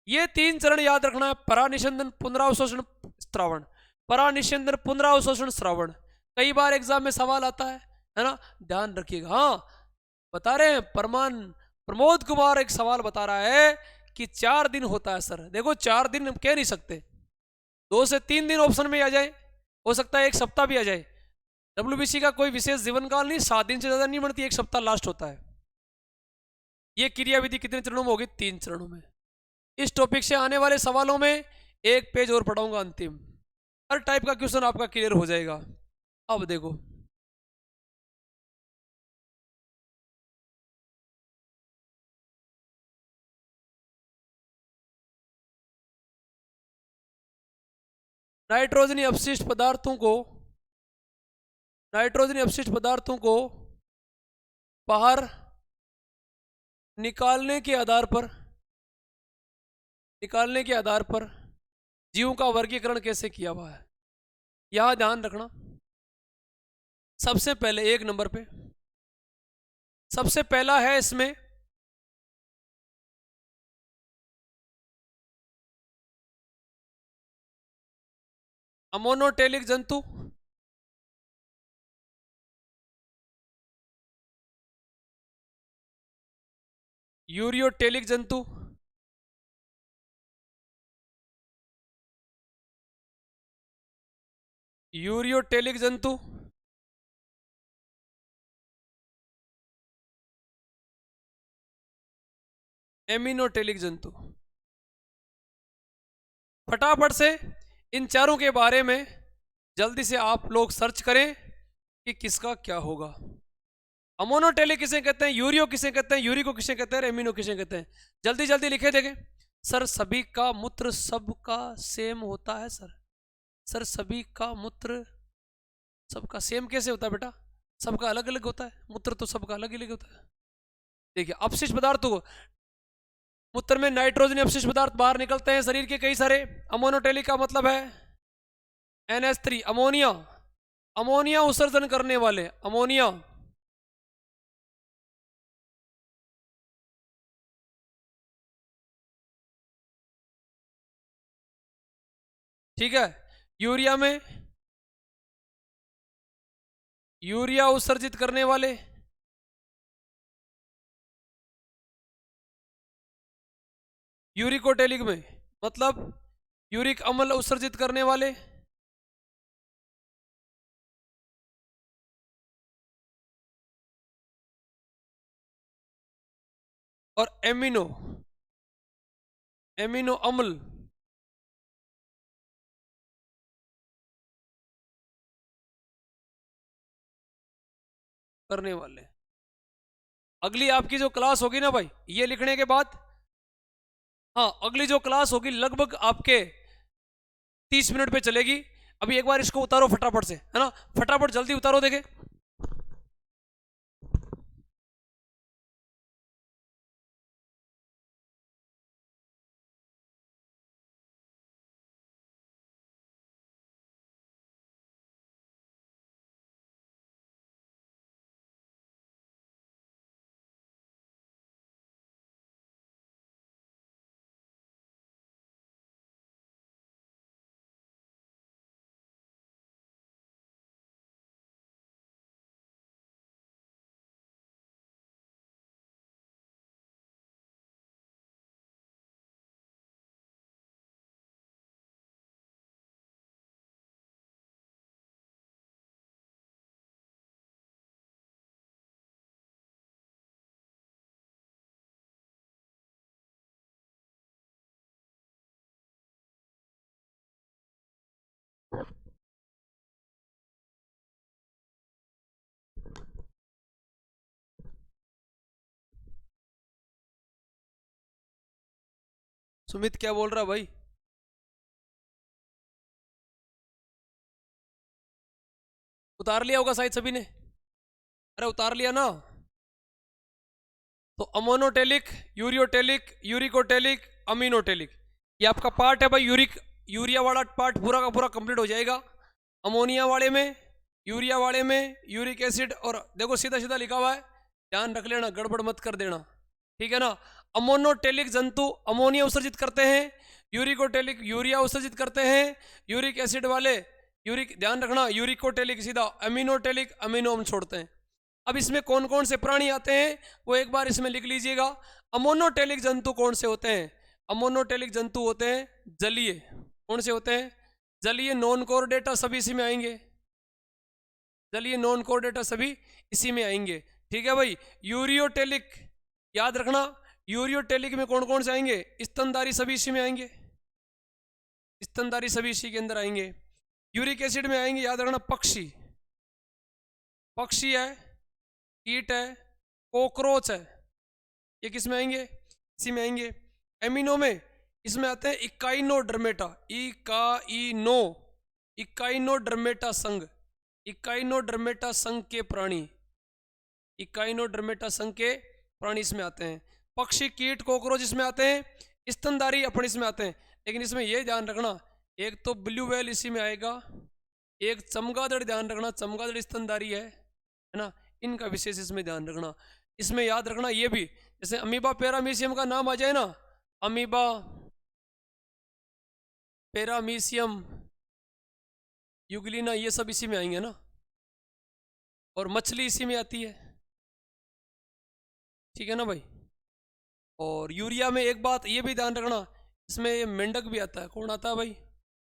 ये 3 चरण याद रखना है, परानिष्यंदन, पुनरावशोषण, स्त्रावण। परानिष्यंदन, पुनरावशोषण, स्त्रावण। कई बार एग्जाम में सवाल आता है ना, ध्यान रखिएगा। हाँ बता रहे हैं प्रमोद कुमार एक सवाल बता रहा है कि 4 दिन होता है सर। देखो 4 दिन हम कह नहीं सकते, 2 से 3 दिन ऑप्शन में आ जाए, हो सकता है 1 सप्ताह भी आ जाए। WBC का कोई विशेष जीवन काल नहीं, 7 दिन से ज्यादा नहीं बढ़ती, 1 सप्ताह लास्ट होता है। ये क्रिया विधि कितने चरणों में होगी, 3 चरणों में। इस टॉपिक से आने वाले सवालों में 1 पेज और पढ़ाऊंगा अंतिम, हर टाइप का क्वेश्चन आपका क्लियर हो जाएगा। अब देखो नाइट्रोजनी अपशिष्ट पदार्थों को बाहर निकालने के आधार पर जीवों का वर्गीकरण कैसे किया हुआ है, यह ध्यान रखना। सबसे पहले 1 नंबर पे सबसे पहला है इसमें अमोनोटेलिक जंतु, यूरियोटेलिक जंतु, यूरियोटेलिक जंतु, एमिनोटेलिक जंतु। फटाफट से इन चारों के बारे में जल्दी से आप लोग सर्च करें कि किसका क्या होगा। अमोनोटेलिक किसे कहते हैं, यूरियो किसे कहते हैं, यूरिको किसे कहते हैं, एमिनो किसे कहते हैं, जल्दी जल्दी लिखे देखें। सर सभी का मूत्र सबका सेम होता है सर सभी का मूत्र सबका सेम कैसे होता है बेटा, सबका अलग अलग होता है, मूत्र तो सबका अलग अलग होता है। देखिए अपशिष्ट पदार्थों को, मूत्र में नाइट्रोजन अपशिष्ट पदार्थ बाहर निकलते हैं शरीर के कई सारे। अमोनोटेलिक का मतलब है NH3 अमोनिया उत्सर्जन करने वाले, अमोनिया। ठीक है, यूरिया में यूरिया उत्सर्जित करने वाले, यूरिकोटेलिक में मतलब यूरिक अम्ल उत्सर्जित करने वाले, और एमिनो अम्ल करने वाले। अगली आपकी जो क्लास होगी ना भाई, ये लिखने के बाद, हाँ अगली जो क्लास होगी लगभग आपके 30 मिनट पे चलेगी। अभी एक बार इसको उतारो फटाफट से, है ना, फटाफट जल्दी उतारो देखे। सुमित क्या बोल रहा भाई? उतार लिया होगा शायद सभी ने, अरे उतार लिया ना। तो अमोनोटेलिक, यूरियोटेलिक, यूरिकोटेलिक, अमीनोटेलिक, ये आपका पार्ट है भाई। यूरिया वाला पार्ट पूरा का पूरा कंप्लीट हो जाएगा। अमोनिया वाले में, यूरिया वाले में यूरिक एसिड, और देखो सीधा सीधा लिखा हुआ है, ध्यान रख लेना, गड़बड़ मत कर देना, ठीक है ना। अमोनोटेलिक जंतु अमोनिया उत्सर्जित करते हैं, यूरिकोटेलिक यूरिया उत्सर्जित करते हैं, यूरिक एसिड वाले ध्यान रखना, यूरिकोटेलिक सीधा, अमीनोटेलिक अमीनो अम्ल छोड़ते हैं। अब इसमें कौन कौन से प्राणी आते हैं वो एक बार इसमें लिख लीजिएगा। अमोनोटेलिक जंतु कौन से होते हैं? अमोनोटेलिक जंतु होते हैं जलीय। कौन से होते हैं? जलीय। नॉन कोर डेटा सभी इसी में आएंगे, जलीय नॉन कोर डेटा सभी इसी में आएंगे, ठीक है भाई। यूरियोटेलिक याद रखना, यूरियोटेलिक में कौन कौन से आएंगे? स्तनधारी सभी इसी में आएंगे, स्तनधारी सभी इसी के अंदर आएंगे। यूरिक एसिड में आएंगे, याद रखना, पक्षी है, कीट है, कॉकरोच है, ये किस में आएंगे? इसी में आएंगे। एमिनो में इसमें आते हैं इकाइनोडर्मेटा, इकाइनो इकाइनोडर्मेटा संघ, इकाइनोडर्मेटा संघ के प्राणी, इकाइनोडर्मेटा संघ के प्राणी इसमें आते हैं। पक्षी, कीट, कॉकरोच इसमें आते हैं। स्तनधारी अपन इसमें आते हैं। लेकिन इसमें ये ध्यान रखना, एक तो ब्लू व्हेल इसी में आएगा, एक चमगादड़ ध्यान रखना, चमगादड़ स्तनधारी है ना, इनका विशेष इसमें ध्यान रखना। इसमें याद रखना ये भी, जैसे अमीबा पैरामीशियम का नाम आ जाए ना, अमीबा पैरामीशियम यूग्लिना, ये सब इसी में आएंगे ना, और मछली इसी में आती है, ठीक है ना भाई। और यूरिया में एक बात ये भी ध्यान रखना, इसमें ये मेंढक भी आता है। कौन आता है भाई?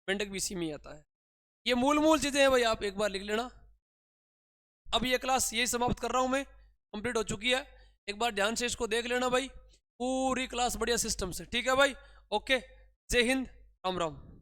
मेंढक भी इसी में ही आता है। ये मूल चीजें हैं भाई, आप एक बार लिख लेना। अब ये क्लास यही समाप्त कर रहा हूं मैं, कंप्लीट हो चुकी है। एक बार ध्यान से इसको देख लेना भाई, पूरी क्लास बढ़िया सिस्टम से, ठीक है भाई। ओके, जय हिंद, राम राम।